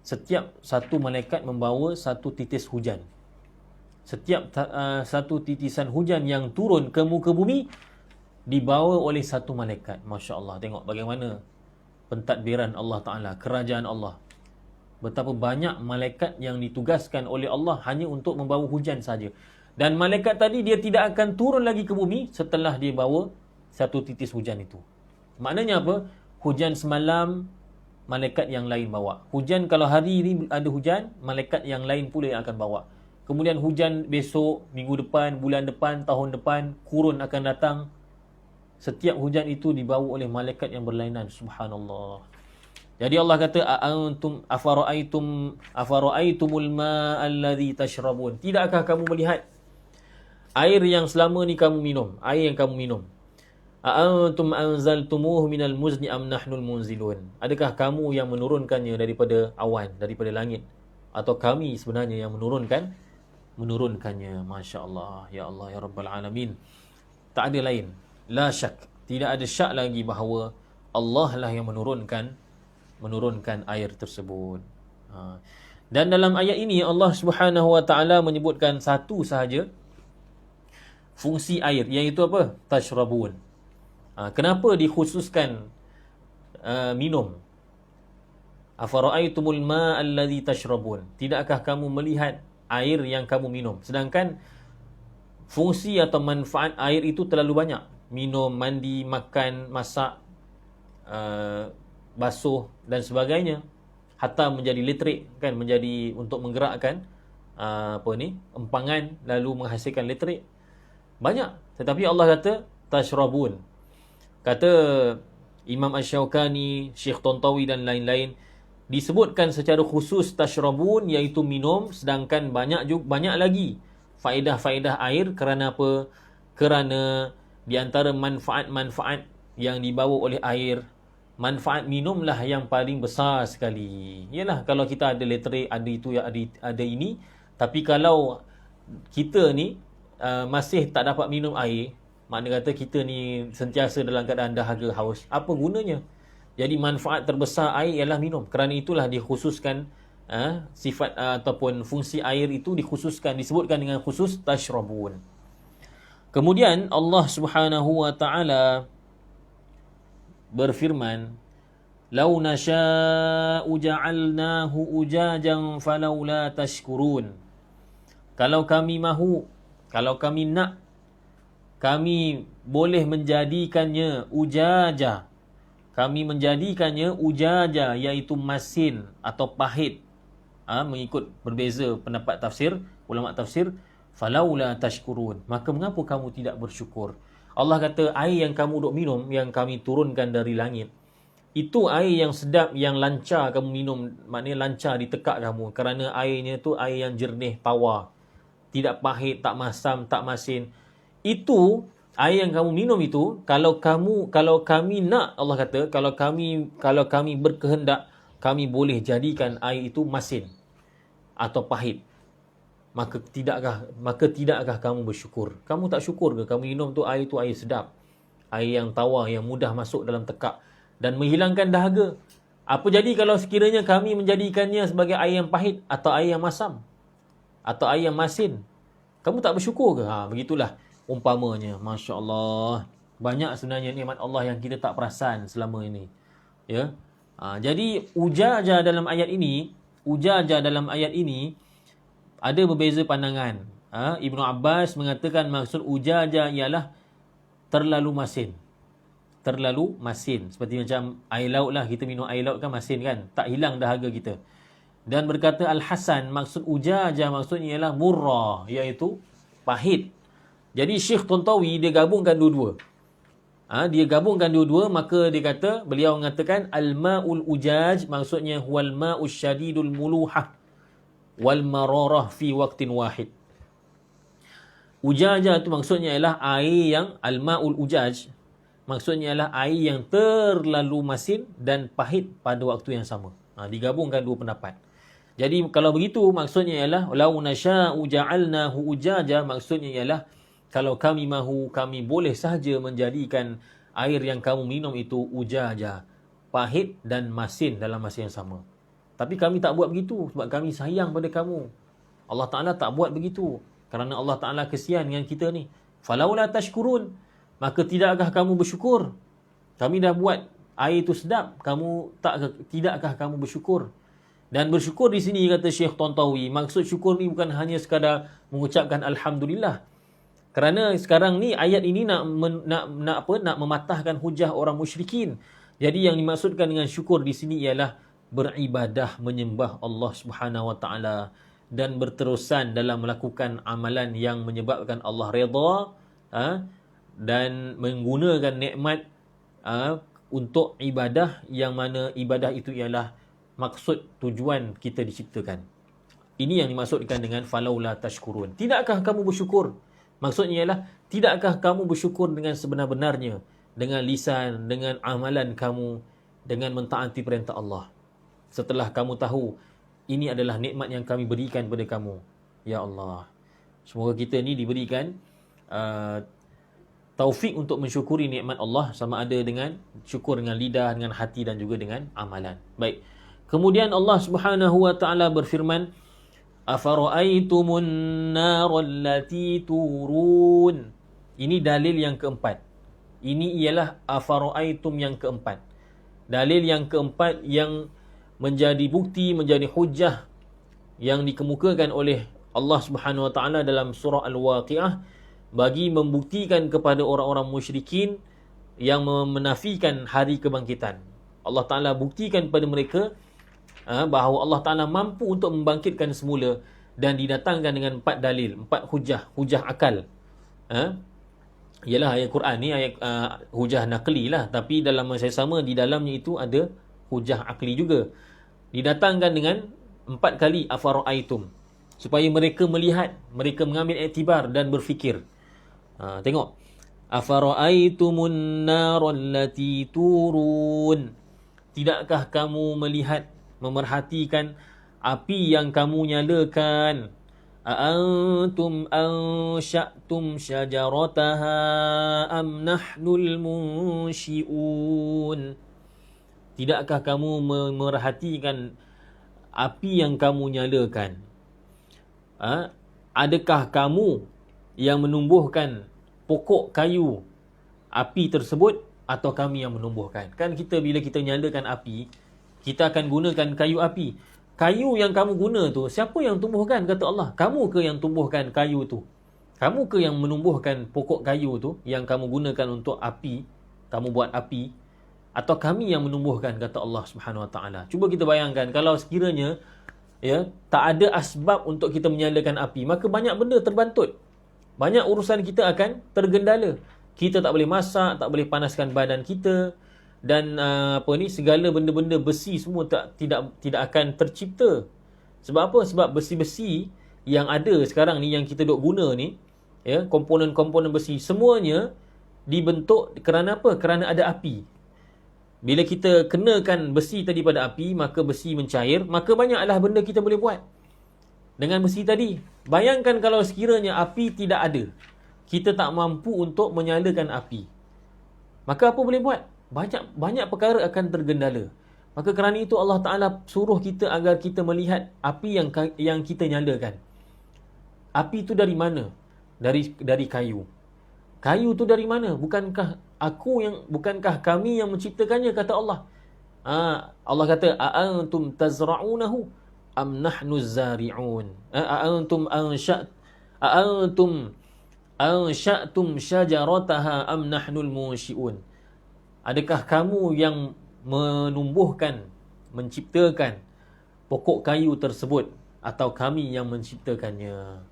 setiap satu malaikat membawa satu titis hujan. Setiap satu titisan hujan yang turun ke muka bumi dibawa oleh satu malaikat. Masya Allah, tengok bagaimana pentadbiran Allah Ta'ala, kerajaan Allah. Betapa banyak malaikat yang ditugaskan oleh Allah hanya untuk membawa hujan saja. Dan malaikat tadi dia tidak akan turun lagi ke bumi setelah dia bawa satu titis hujan itu. Maknanya apa? Hujan semalam, malaikat yang lain bawa. Hujan kalau hari ini ada hujan, malaikat yang lain pula yang akan bawa. Kemudian hujan besok, minggu depan, bulan depan, tahun depan, kurun akan datang. Setiap hujan itu dibawa oleh malaikat yang berlainan. Subhanallah. Jadi Allah kata, afara'aytumul ma'a alladhi tashrabun. Tidakkah kamu melihat air yang selama ni kamu minum, air yang kamu minum? A'antum anzaltumuhu minal muzni am nahnul munzilun. Adakah kamu yang menurunkannya daripada awan, daripada langit, atau kami sebenarnya yang menurunkannya? Masya Allah. Ya Allah, ya Rabbal Alamin. Tak ada lain. La syak, tidak ada syak lagi bahawa Allah lah yang menurunkan air tersebut. Dan dalam ayat ini Allah Subhanahu Wa Taala menyebutkan satu sahaja fungsi air, iaitu apa? Tashrabun. Kenapa dikhususkan minum? Afara'aytumul ma'a alladhi tashrabun. Tidakkah kamu melihat air yang kamu minum? Sedangkan fungsi atau manfaat air itu terlalu banyak. Minum, mandi, makan, masak, basuh dan sebagainya. Hatta menjadi elektrik, kan, menjadi untuk menggerakkan empangan lalu menghasilkan elektrik. Banyak. Tetapi Allah kata tashrabun. Kata Imam Asy-Syaukani, Syekh Tontawi dan lain-lain, disebutkan secara khusus tashrabun, iaitu minum. Sedangkan banyak lagi faedah-faedah air. Kerana apa? Kerana di antara manfaat-manfaat yang dibawa oleh air, manfaat minumlah yang paling besar sekali. Yalah, kalau kita ada elektrik, ada itu, ada ini, tapi kalau kita ni masih tak dapat minum air, makna kata kita ni sentiasa dalam keadaan dahaga, haus, apa gunanya? Jadi manfaat terbesar air ialah minum. Kerana itulah dikhususkan sifat ataupun fungsi air itu dikhususkan, disebutkan dengan khusus tashrabun. Kemudian Allah Subhanahu Wa Taala berfirman, "Lau nasha'u ja'alnahu ujajan falawla tashkurun." Kalau kami mahu, kalau kami nak, kami boleh menjadikannya ujaja. Kami menjadikannya ujaja, iaitu masin atau pahit. Mengikut berbeza pendapat tafsir, ulama tafsir. Falaula tashkurun. Maka mengapa kamu tidak bersyukur? Allah kata air yang kamu duk minum, yang kami turunkan dari langit, itu air yang sedap, yang lancar kamu minum, maknanya lancar di tekak kamu, kerana airnya tu air yang jernih, tawar, tidak pahit, tak masam, tak masin. Itu air yang kamu minum itu, kalau kami nak, Allah kata, kalau kami berkehendak, kami boleh jadikan air itu masin atau pahit. Maka tidakkah kamu bersyukur? Kamu tak syukur ke kamu minum tu air sedap, air yang tawar, yang mudah masuk dalam tekak dan menghilangkan dahaga? Apa jadi kalau sekiranya kami menjadikannya sebagai air yang pahit atau air yang masam atau air yang masin? Kamu tak bersyukur ke? Begitulah umpamanya. Masya Allah, banyak sebenarnya nikmat Allah yang kita tak perasan selama ini. Ya. Jadi ujaja dalam ayat ini ada berbeza pandangan. Ibnu Abbas mengatakan maksud ujaja ialah terlalu masin. Terlalu masin. Seperti macam air laut lah. Kita minum air laut kan masin kan? Tak hilang dahaga kita. Dan berkata Al-Hasan, maksud ujaja maksudnya ialah murrah, iaitu pahit. Jadi Syekh Tontawi dia gabungkan dua-dua. Maka dia kata, beliau mengatakan al-ma'ul ujaj maksudnya huwal ma'us syadidul muluhah wal mararah fi waqtin wahid. Ujaja itu maksudnya ialah air yang al-ma'ul ujaj, maksudnya ialah air yang terlalu masin dan pahit pada waktu yang sama. Digabungkan dua pendapat. Jadi kalau begitu maksudnya ialah lau nasya'u ja'alnahu ujaja, maksudnya ialah kalau kami mahu, kami boleh sahaja menjadikan air yang kamu minum itu ujaja, pahit dan masin dalam masa yang sama. Tapi kami tak buat begitu sebab kami sayang pada kamu. Allah Ta'ala tak buat begitu kerana Allah Ta'ala kesian dengan kita ni. Falaula tashkurun, maka tidakkah kamu bersyukur? Kami dah buat air itu sedap, tidakkah kamu bersyukur? Dan bersyukur di sini kata Syekh Tontawi, maksud syukur ni bukan hanya sekadar mengucapkan alhamdulillah. Kerana sekarang ni ayat ini nak mematahkan hujah orang musyrikin. Jadi yang dimaksudkan dengan syukur di sini ialah beribadah, menyembah Allah Subhanahu Wa Taala dan berterusan dalam melakukan amalan yang menyebabkan Allah redha, dan menggunakan nikmat untuk ibadah, yang mana ibadah itu ialah maksud tujuan kita diciptakan. Ini yang dimaksudkan dengan falaula tashkurun. Tidakkah kamu bersyukur? Maksudnya ialah tidakkah kamu bersyukur dengan sebenar-benarnya, dengan lisan, dengan amalan kamu, dengan mentaati perintah Allah. Setelah kamu tahu ini adalah nikmat yang kami berikan kepada kamu. Ya Allah, semoga kita ni diberikan taufik untuk mensyukuri nikmat Allah, sama ada dengan syukur dengan lidah, dengan hati dan juga dengan amalan. Baik. Kemudian Allah Subhanahu Wa Taala berfirman, afara'aitumun narallati turun. Ini dalil yang keempat. Ini ialah afara'aitum yang keempat. Dalil yang keempat yang menjadi bukti, menjadi hujah yang dikemukakan oleh Allah Subhanahu Wa Taala dalam surah Al-Waqiah bagi membuktikan kepada orang-orang musyrikin yang menafikan hari kebangkitan. Allah Ta'ala buktikan kepada mereka bahawa Allah Ta'ala mampu untuk membangkitkan semula, dan didatangkan dengan 4 dalil, 4 hujah akal. Ialah ayat Quran ni ayat hujah naqli lah, tapi dalam masa yang sama di dalamnya itu ada hujah akli juga. Didatangkan dengan 4 kali afara'aitum, supaya mereka melihat, mereka mengambil iktibar dan berfikir. Tengok, afara'aitumun narallati turun. Tidakkah kamu melihat, memerhatikan api yang kamu nyalakan? Aantum ansha'tum syajarataha am nahnul munsyi'un. Tidakkah kamu memerhatikan api yang kamu nyalakan? Adakah kamu yang menumbuhkan pokok kayu api tersebut, atau kami yang menumbuhkan? Kan kita bila kita nyalakan api, kita akan gunakan kayu api. Kayu yang kamu guna tu, siapa yang tumbuhkan? Kata Allah, kamu ke yang tumbuhkan kayu tu? Kamu ke yang menumbuhkan pokok kayu tu yang kamu gunakan untuk api, kamu buat api, atau kami yang menumbuhkan? Kata Allah Subhanahu Wa Taala. Cuba kita bayangkan kalau sekiranya tak ada asbab untuk kita menyalakan api, maka banyak benda terbantut. Banyak urusan kita akan tergendala. Kita tak boleh masak, tak boleh panaskan badan kita, dan segala benda-benda besi semua tidak akan tercipta. Sebab apa? Sebab besi-besi yang ada sekarang ni, yang kita duk guna ni, ya, komponen-komponen besi semuanya dibentuk kerana apa? Kerana ada api. Bila kita kenakan besi tadi pada api, maka besi mencair, maka banyaklah benda kita boleh buat dengan besi tadi. Bayangkan kalau sekiranya api tidak ada, kita tak mampu untuk menyalakan api, maka apa boleh buat? Banyak perkara akan tergendala. Maka kerana itu Allah Ta'ala suruh kita agar kita melihat api yang kita nyalakan. Api itu dari mana? Dari kayu. Kayu tu dari mana? Bukankah kami yang menciptakannya, kata Allah. Allah kata, a'antum tazra'unahu am nahnu zari'un. A'antum ansha'tum syajarataha am nahnul munsyi'un. Adakah kamu yang menumbuhkan, menciptakan pokok kayu tersebut, atau kami yang menciptakannya?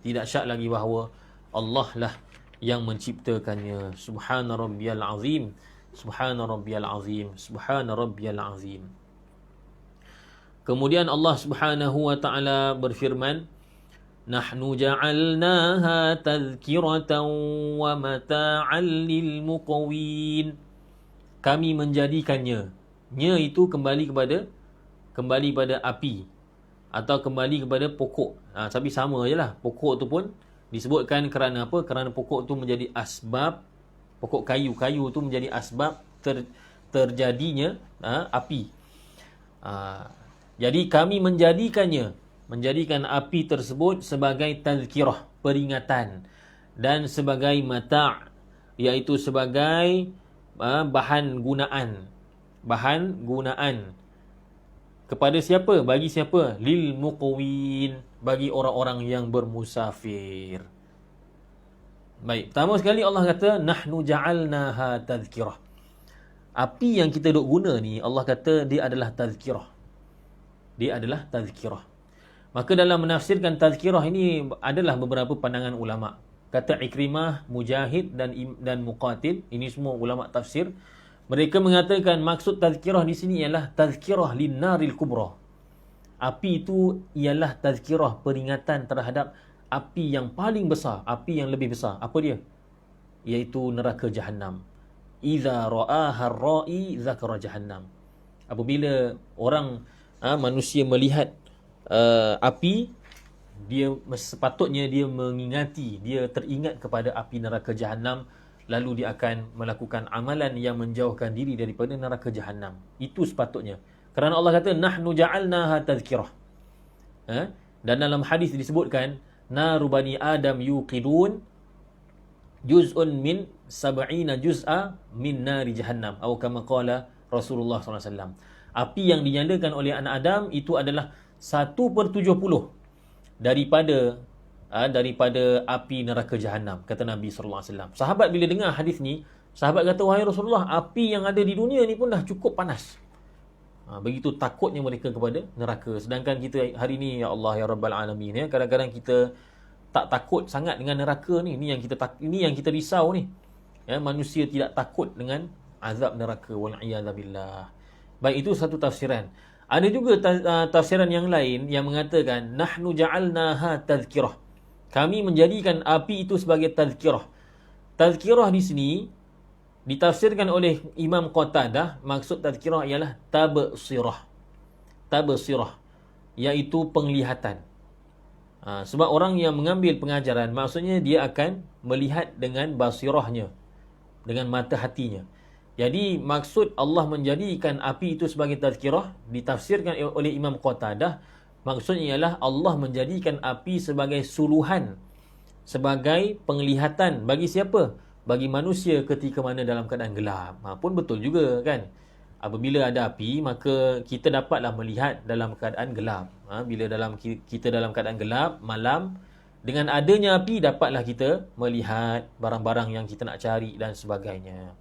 Tidak syak lagi bahawa Allah lah yang menciptakannya. Subhana rabbiyal azim, subhana rabbiyal azim, subhana rabbiyal azim. Kemudian Allah Subhanahu wa taala berfirman, nahnu ja'alnaha tadhkiratan wa mata'an lil muqwin. Kami menjadikannya. Nya itu kembali pada api, atau kembali kepada pokok. Tapi sama je lah. Pokok tu pun disebutkan kerana apa? Kerana pokok tu menjadi asbab, pokok kayu tu menjadi asbab terjadinya api. Jadi kami menjadikan api tersebut sebagai tazkirah, peringatan, dan sebagai mata', iaitu sebagai bahan gunaan. Kepada siapa? Bagi siapa? Lil muqwin, bagi orang-orang yang bermusafir. Baik, pertama sekali Allah kata nahnu ja'alnaha tazkirah. Api yang kita duk guna ni, Allah kata dia adalah tazkirah. Maka dalam menafsirkan tazkirah ini adalah beberapa pandangan ulama. Kata Ikrimah, Mujahid dan Muqatil, ini semua ulama tafsir. Mereka mengatakan maksud tazkirah di sini ialah tazkirah linnaril kubra. Api itu ialah tazkirah, peringatan terhadap api yang paling besar, api yang lebih besar. Apa dia? Iaitu neraka Jahannam. Idza ra'aha ar-ra'i zakara Jahannam. Apabila manusia melihat api, sepatutnya dia mengingati, dia teringat kepada api neraka Jahannam, lalu dia akan melakukan amalan yang menjauhkan diri daripada neraka Jahannam. Itu sepatutnya. Kerana Allah kata nahnu ja'alnaha tazkirah. Dan dalam hadis disebutkan naru bani Adam yuqidun juz'un min sab'ina juz'a min nari Jahannam, atau kama qala Rasulullah SAW. Api yang dinyalakan oleh anak Adam itu adalah 1/70 daripada api neraka Jahannam, kata Nabi SAW. Sahabat bila dengar hadis ni, sahabat kata, wahai Rasulullah, api yang ada di dunia ni pun dah cukup panas. Begitu takutnya mereka kepada neraka. Sedangkan kita hari ni, ya Allah, ya Rabbal Alamin, ya, kadang-kadang kita tak takut sangat dengan neraka ni. Ini yang kita risau ni. Ya, manusia tidak takut dengan azab neraka. Wal'iyadzabillah. Baik, itu satu tafsiran. Ada juga tafsiran yang lain yang mengatakan nahnu ja'alnaha tazkirah. Kami menjadikan api itu sebagai tazkirah. Tazkirah di sini ditafsirkan oleh Imam Qatadah, maksud tazkirah ialah tabsirah. Tabsirah iaitu penglihatan. Sebab orang yang mengambil pengajaran, maksudnya dia akan melihat dengan basirahnya, dengan mata hatinya. Jadi maksud Allah menjadikan api itu sebagai tazkirah ditafsirkan oleh Imam Qatadah, maksudnya ialah Allah menjadikan api sebagai suluhan, sebagai penglihatan bagi siapa? Bagi manusia ketika mana dalam keadaan gelap. Pun betul juga kan. Apabila ada api, maka kita dapatlah melihat dalam keadaan gelap. Bila kita dalam keadaan gelap malam, dengan adanya api dapatlah kita melihat barang-barang yang kita nak cari dan sebagainya.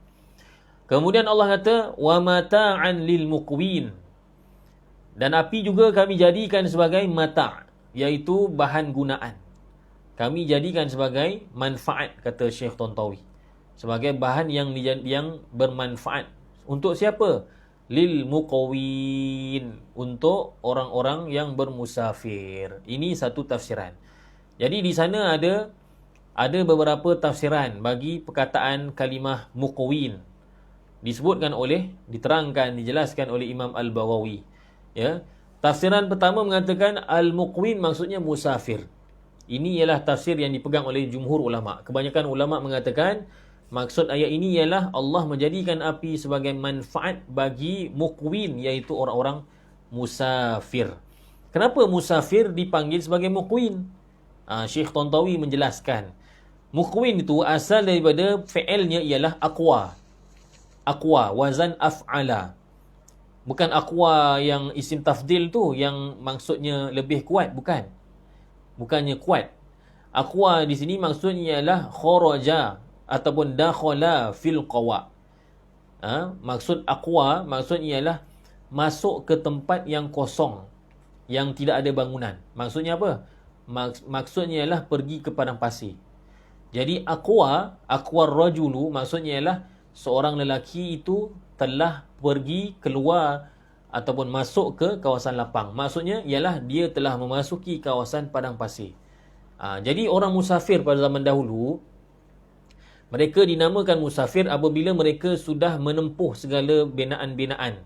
Kemudian Allah kata wa mata'an lil muqwin. Dan api juga kami jadikan sebagai mata', iaitu bahan gunaan. Kami jadikan sebagai manfaat, kata Syekh Tontawi. sebagai bahan yang bermanfaat. Untuk siapa? Lil muqawin, untuk orang-orang yang bermusafir. Ini satu tafsiran. Jadi di sana ada beberapa tafsiran bagi perkataan kalimah muqawin. Diterangkan, dijelaskan oleh Imam Al-Baghawi. Ya. Tafsiran pertama mengatakan al-muqwin maksudnya musafir. Ini ialah tafsir yang dipegang oleh jumhur ulama. Kebanyakan ulama mengatakan maksud ayat ini ialah Allah menjadikan api sebagai manfaat bagi muqwin, iaitu orang-orang musafir. Kenapa musafir dipanggil sebagai muqwin? Syekh Tantawi menjelaskan. Muqwin itu asal daripada fi'ilnya ialah aqwa. Aqwa, wazan af'ala. Bukan aqwa yang isim tafdil tu, yang maksudnya lebih kuat, bukan. Bukannya kuat. Aqwa di sini maksudnya ialah kharaja ataupun dakhala fil qawa. Maksud aqwa maksudnya ialah masuk ke tempat yang kosong, yang tidak ada bangunan. Maksudnya apa? Maksudnya ialah pergi ke padang pasir. Jadi aqwa rajulu maksudnya ialah seorang lelaki itu telah pergi keluar ataupun masuk ke kawasan lapang. Maksudnya ialah dia telah memasuki kawasan padang pasir. Jadi orang musafir pada zaman dahulu, mereka dinamakan musafir apabila mereka sudah menempuh segala binaan-binaan,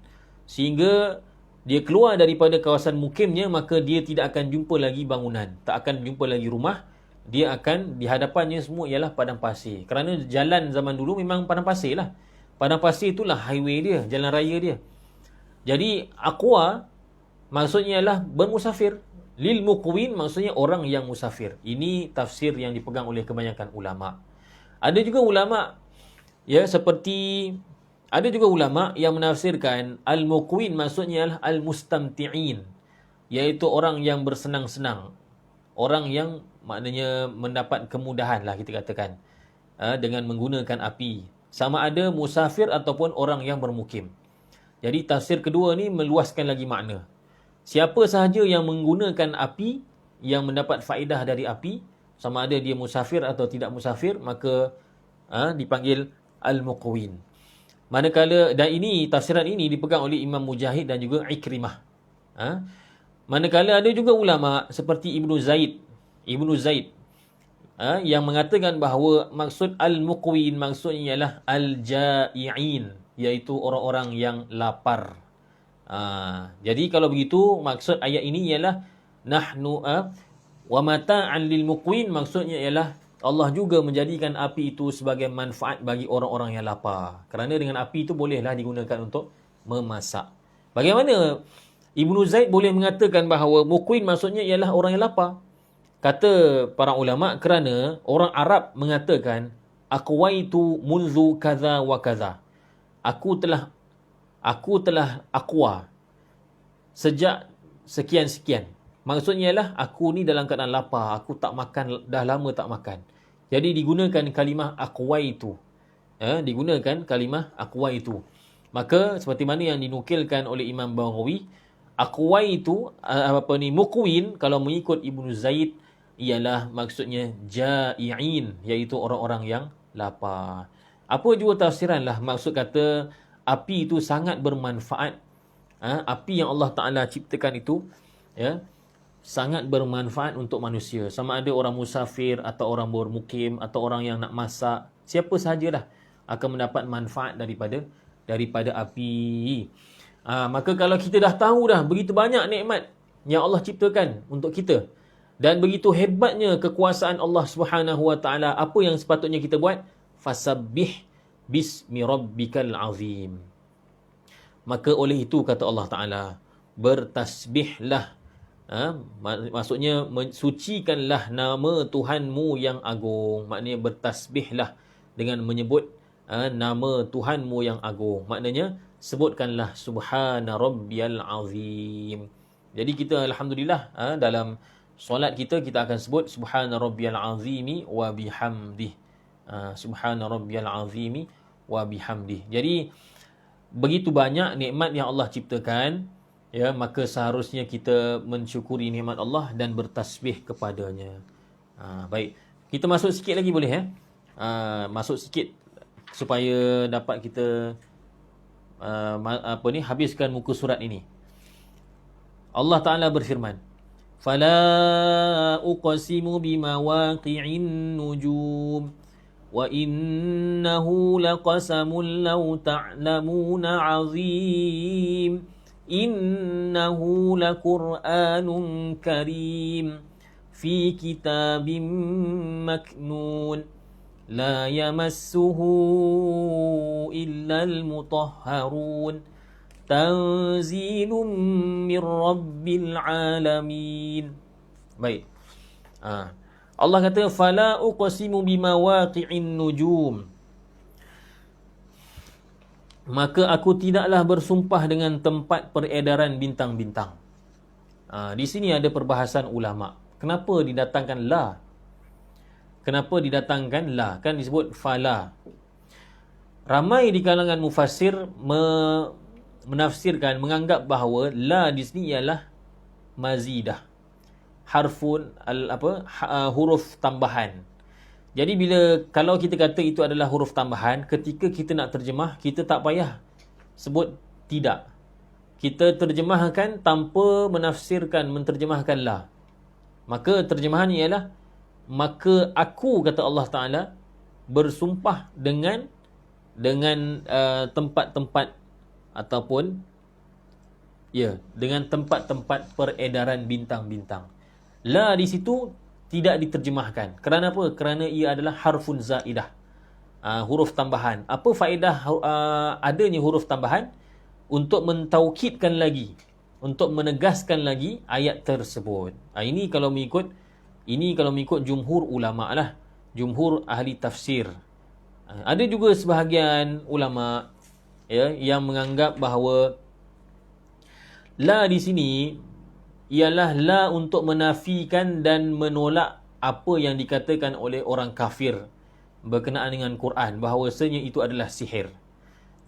sehingga dia keluar daripada kawasan mukimnya, maka dia tidak akan jumpa lagi bangunan, tak akan jumpa lagi rumah. Dia akan, di hadapannya semua ialah padang pasir. Kerana jalan zaman dulu memang padang pasir lah. Padang pasir itulah highway dia, jalan raya dia. Jadi aqwa maksudnya ialah bermusafir. Lil muqwin maksudnya orang yang musafir. Ini tafsir yang dipegang oleh kebanyakan ulama. Ada juga ulama yang menafsirkan al-muqwin maksudnya adalah al-mustamti'in, iaitu orang yang bersenang-senang. Orang yang maknanya mendapat kemudahan lah kita katakan, dengan menggunakan api. Sama ada musafir ataupun orang yang bermukim. Jadi tafsir kedua ni meluaskan lagi makna. Siapa sahaja yang menggunakan api, yang mendapat faedah dari api, sama ada dia musafir atau tidak musafir, maka dipanggil al-muqwin. Manakala, dan ini tafsiran ini dipegang oleh Imam Mujahid dan juga Ikrimah. Manakala ada juga ulama seperti Ibnu Zaid yang mengatakan bahawa maksud al-muqwin maksudnya ialah al-ja'i'in, iaitu orang-orang yang lapar. Jadi kalau begitu, maksud ayat ini ialah nahnu wa mata'an lil muqwin, maksudnya ialah Allah juga menjadikan api itu sebagai manfaat bagi orang-orang yang lapar. Kerana dengan api itu bolehlah digunakan untuk memasak. Bagaimana Ibnu Zaid boleh mengatakan bahawa muqwin maksudnya ialah orang yang lapar? Kata para ulama, kerana orang Arab mengatakan aqwaitu munzu kaza wa kaza. Aku telah aqwa sejak sekian-sekian. Maksudnya ialah aku ni dalam keadaan lapar, aku tak makan, dah lama tak makan. Jadi digunakan kalimah aqwaitu. Digunakan kalimah aqwaitu. Maka seperti mana yang dinukilkan oleh Imam Baghawi, aqwaitu muqwin kalau mengikut Ibnu Zaid ialah maksudnya ja'i'in, iaitu orang-orang yang lapar. Apa juga tafsiran lah maksud kata api itu sangat bermanfaat. Api yang Allah Ta'ala ciptakan itu sangat bermanfaat untuk manusia. Sama ada orang musafir atau orang bermukim atau orang yang nak masak, siapa sahajalah akan mendapat manfaat daripada api. Maka kalau kita dah tahu dah begitu banyak nikmat yang Allah ciptakan untuk kita, dan begitu hebatnya kekuasaan Allah Subhanahu wa taala, apa yang sepatutnya kita buat? Fasabbih bismi rabbikal azim. Maka oleh itu kata Allah Taala, bertasbihlah. Maksudnya sucikanlah nama Tuhanmu yang agung. Maknanya bertasbihlah dengan menyebut nama Tuhanmu yang agung. Maknanya sebutkanlah subhana rabbiyal azim. Jadi kita alhamdulillah dalam solat kita akan sebut subhana rabbiyal azimi wa bihamdih. Subhana rabbiyal azimi wa bihamdih. Jadi begitu banyak nikmat yang Allah ciptakan, maka seharusnya kita mensyukuri nikmat Allah dan bertasbih kepadanya. Baik, kita masuk sikit lagi boleh masuk sikit supaya dapat kita habiskan muka surat ini. Allah Ta'ala berfirman, "Fala uqsimu bimawaqi'in nujum wa innahu laqasamun law ta'lamuna 'azim innahu laqur'anun karim fi kitabim maknun la yamassuhu illal mutahharun tanzilum mir rabbil alamin." Baik. Allah kata fala uqsimu bimawaqi'in nujum. Maka aku tidaklah bersumpah dengan tempat peredaran bintang-bintang. Di sini ada perbahasan ulama. Kenapa didatangkan la? Kenapa didatangkan la? Kan disebut fala. Ramai di kalangan mufassir menafsirkan, menganggap bahawa la di sini ialah mazidah, harfun huruf tambahan. Jadi kalau kita kata itu adalah huruf tambahan, ketika kita nak terjemah, kita tak payah sebut tidak. Kita terjemahkan tanpa menterjemahkan la. Maka terjemahan ialah, maka aku, kata Allah Ta'ala, bersumpah dengan tempat-tempat ataupun dengan tempat-tempat peredaran bintang-bintang. La di situ tidak diterjemahkan. Kerana apa? Kerana ia adalah harfun zaidah, huruf tambahan. Apa faedah adanya huruf tambahan? Untuk mentaukidkan lagi, untuk menegaskan lagi ayat tersebut. Ini kalau mengikut jumhur ulama lah, jumhur ahli tafsir. Ada juga sebahagian ulama yang menganggap bahawa la di sini ialah la untuk menafikan dan menolak apa yang dikatakan oleh orang kafir berkenaan dengan Quran, bahawasanya itu adalah sihir.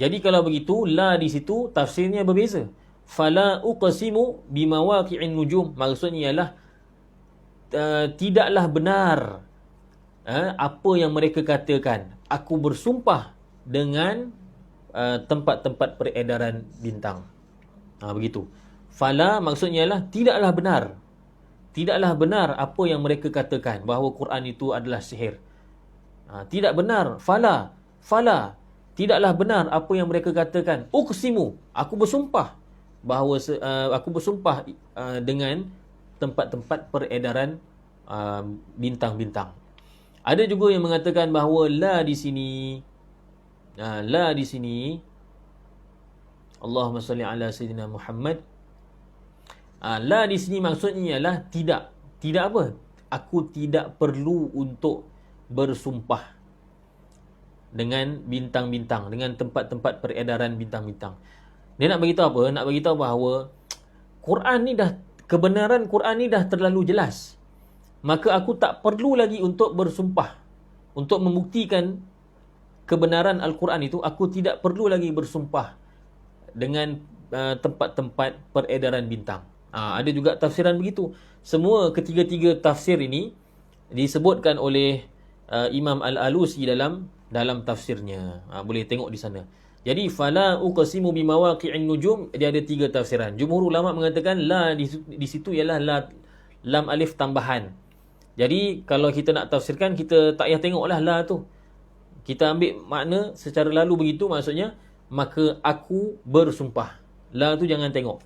Jadi kalau begitu, la di situ tafsirnya berbeza. Fala uqsimu bimawaqi'in nujum, maksudnya ialah tidaklah benar apa yang mereka katakan. Aku bersumpah dengan tempat-tempat peredaran bintang. Begitu. Fala maksudnya ialah tidaklah benar. Tidaklah benar apa yang mereka katakan, bahawa Quran itu adalah sihir. Tidak benar. Fala. Tidaklah benar apa yang mereka katakan. Uqsimu, aku bersumpah bahawa dengan tempat-tempat peredaran bintang-bintang. Ada juga yang mengatakan bahawa la di sini Allahumma salli ala sayyidina Muhammad. La di sini maksudnya ialah tidak apa? Aku tidak perlu untuk bersumpah dengan bintang-bintang, dengan tempat-tempat peredaran bintang-bintang. Dia nak beritahu apa? Nak beritahu bahawa kebenaran Quran ni dah terlalu jelas. Maka aku tak perlu lagi untuk bersumpah. Untuk membuktikan kebenaran Al-Quran itu, aku tidak perlu lagi bersumpah dengan tempat-tempat peredaran bintang. Ada juga tafsiran begitu. Semua ketiga-tiga tafsir ini disebutkan oleh Imam Al-Alusi dalam tafsirnya. Boleh tengok di sana. Jadi fala uqsimu bimawaqi'in nujum, dia ada tiga tafsiran. Jumhur ulama mengatakan la di situ ialah lam alif tambahan. Jadi kalau kita nak tafsirkan, kita tak payah tengoklah la tu. Kita ambil makna secara lalu begitu, maksudnya maka aku bersumpah. La tu jangan tengok.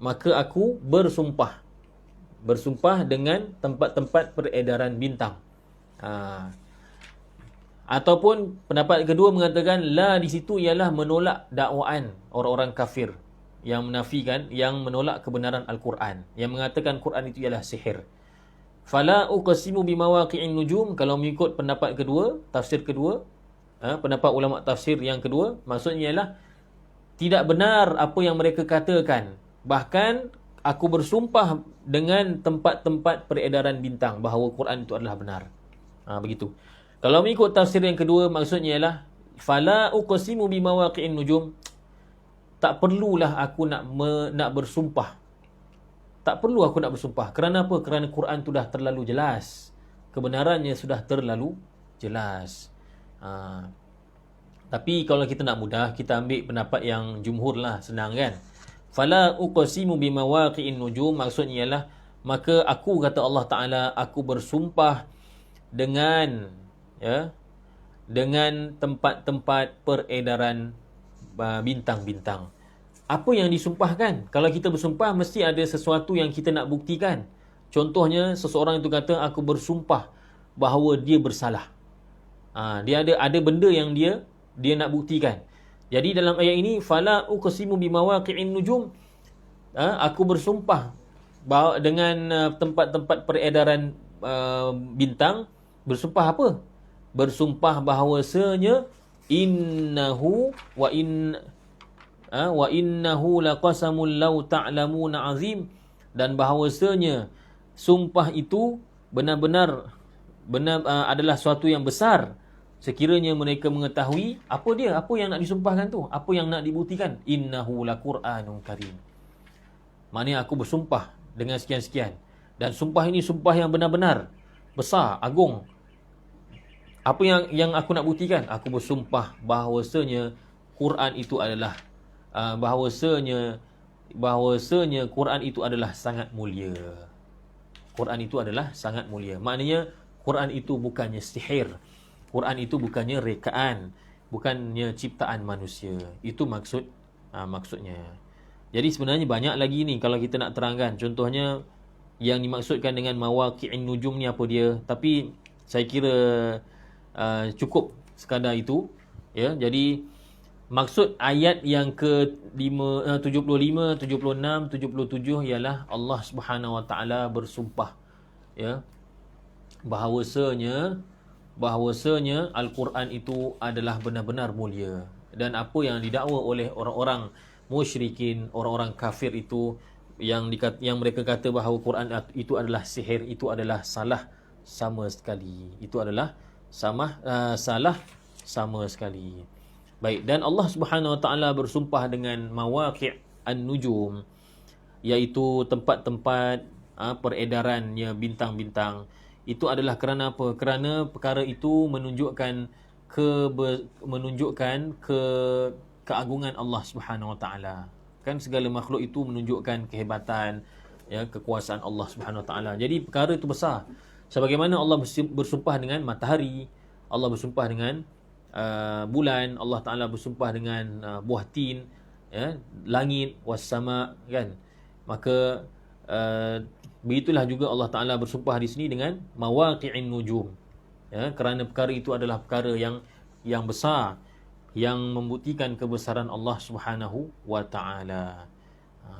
Maka aku bersumpah dengan tempat-tempat peredaran bintang. Ataupun pendapat kedua mengatakan la di situ ialah menolak dakwaan orang-orang kafir yang menafikan, yang menolak kebenaran Al-Quran, yang mengatakan Quran itu ialah sihir. Fala uqsimu bimawaqi'in nujum, kalau mengikut pendapat kedua, tafsir kedua, pendapat ulama tafsir yang kedua, maksudnya ialah tidak benar apa yang mereka katakan. Bahkan aku bersumpah dengan tempat-tempat peredaran bintang bahawa Quran itu adalah benar. Begitu. Kalau mengikut tafsir yang kedua, maksudnya ialah fala uqsimu bimawaqi'in nujum, tak perlulah aku nak bersumpah. Tak perlu aku nak bersumpah. Kerana apa? Kerana Quran itu dah terlalu jelas. Kebenarannya sudah terlalu jelas. Tapi kalau kita nak mudah, kita ambil pendapat yang jumhur lah, senang kan. Fala uqsimu bimawaqi'in nujum, maksudnya ialah maka aku, kata Allah Taala, aku bersumpah dengan, ya, dengan tempat-tempat peredaran bintang-bintang. Apa yang disumpahkan? Kalau kita bersumpah, mesti ada sesuatu yang kita nak buktikan. Contohnya, seseorang itu kata, aku bersumpah bahawa dia bersalah. Dia ada benda yang dia nak buktikan. Jadi dalam ayat ini, fala uqsimu bimawaqi'in nujum, aku bersumpah dengan tempat-tempat peredaran bintang. Bersumpah apa? Bersumpah bahawasanya innahu wa innahu laqasamul law ta'lamuna azim, dan bahawasanya sumpah itu benar-benar adalah suatu yang besar sekiranya mereka mengetahui apa yang nak disumpahkan tu, apa yang nak dibuktikan. Innahu laqur'anun karim, maknanya aku bersumpah dengan sekian-sekian, dan sumpah ini sumpah yang benar-benar besar, agung. Apa yang aku nak buktikan? Aku bersumpah bahawasanya Quran itu adalah bahawasanya Quran itu adalah sangat mulia. Quran itu adalah sangat mulia. Maknanya Quran itu bukannya sihir. Quran itu bukannya rekaan, bukannya ciptaan manusia. Itu maksudnya. Jadi sebenarnya banyak lagi ni kalau kita nak terangkan. Contohnya yang dimaksudkan dengan mawaqi'in nujum ni apa dia? Tapi saya kira cukup sekadar itu, ya. Jadi maksud ayat yang ke-75, 76, 77 ialah Allah Subhanahu Wa Taala bersumpah, ya, bahawasanya Al-Quran itu adalah benar-benar mulia, dan apa yang didakwa oleh orang-orang musyrikin, orang-orang kafir itu yang mereka kata bahawa Quran itu adalah sihir, itu adalah salah sama sekali. Itu adalah salah sama sekali. Baik, dan Allah Subhanahu Wa Taala bersumpah dengan mawaqi' an-nujum, iaitu tempat-tempat peredarannya bintang-bintang. Itu adalah kerana apa? Kerana perkara itu menunjukkan keagungan Allah Subhanahu Wa Taala. Kan segala makhluk itu menunjukkan kehebatan, ya, kekuasaan Allah Subhanahu Wa Taala. Jadi perkara itu besar. Sebagaimana Allah bersumpah dengan matahari, Allah bersumpah dengan bulan, Allah Taala bersumpah dengan buah tin, ya, langit, was-sama, kan. Maka begitulah juga Allah Taala bersumpah di sini dengan mawaqi'in nujum, ya, kerana perkara itu adalah perkara yang besar, yang membuktikan kebesaran Allah Subhanahu Wa Taala.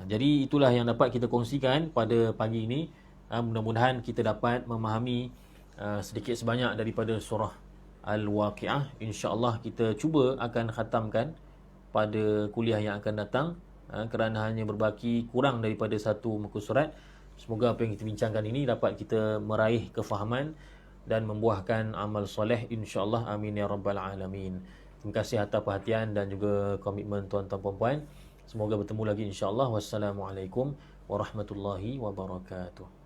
Jadi itulah yang dapat kita kongsikan pada pagi ini. Mudah-mudahan kita dapat memahami sedikit sebanyak daripada surah Al-Waqi'ah. InsyaAllah kita cuba akan khatamkan pada kuliah yang akan datang, kerana hanya berbaki kurang daripada satu muka surat. Semoga apa yang kita bincangkan ini dapat kita meraih kefahaman dan membuahkan amal soleh, insyaAllah. Amin ya rabbal alamin. Terima kasih atas perhatian dan juga komitmen tuan-tuan puan-puan. Semoga bertemu lagi insyaAllah. Wassalamualaikum warahmatullahi wabarakatuh.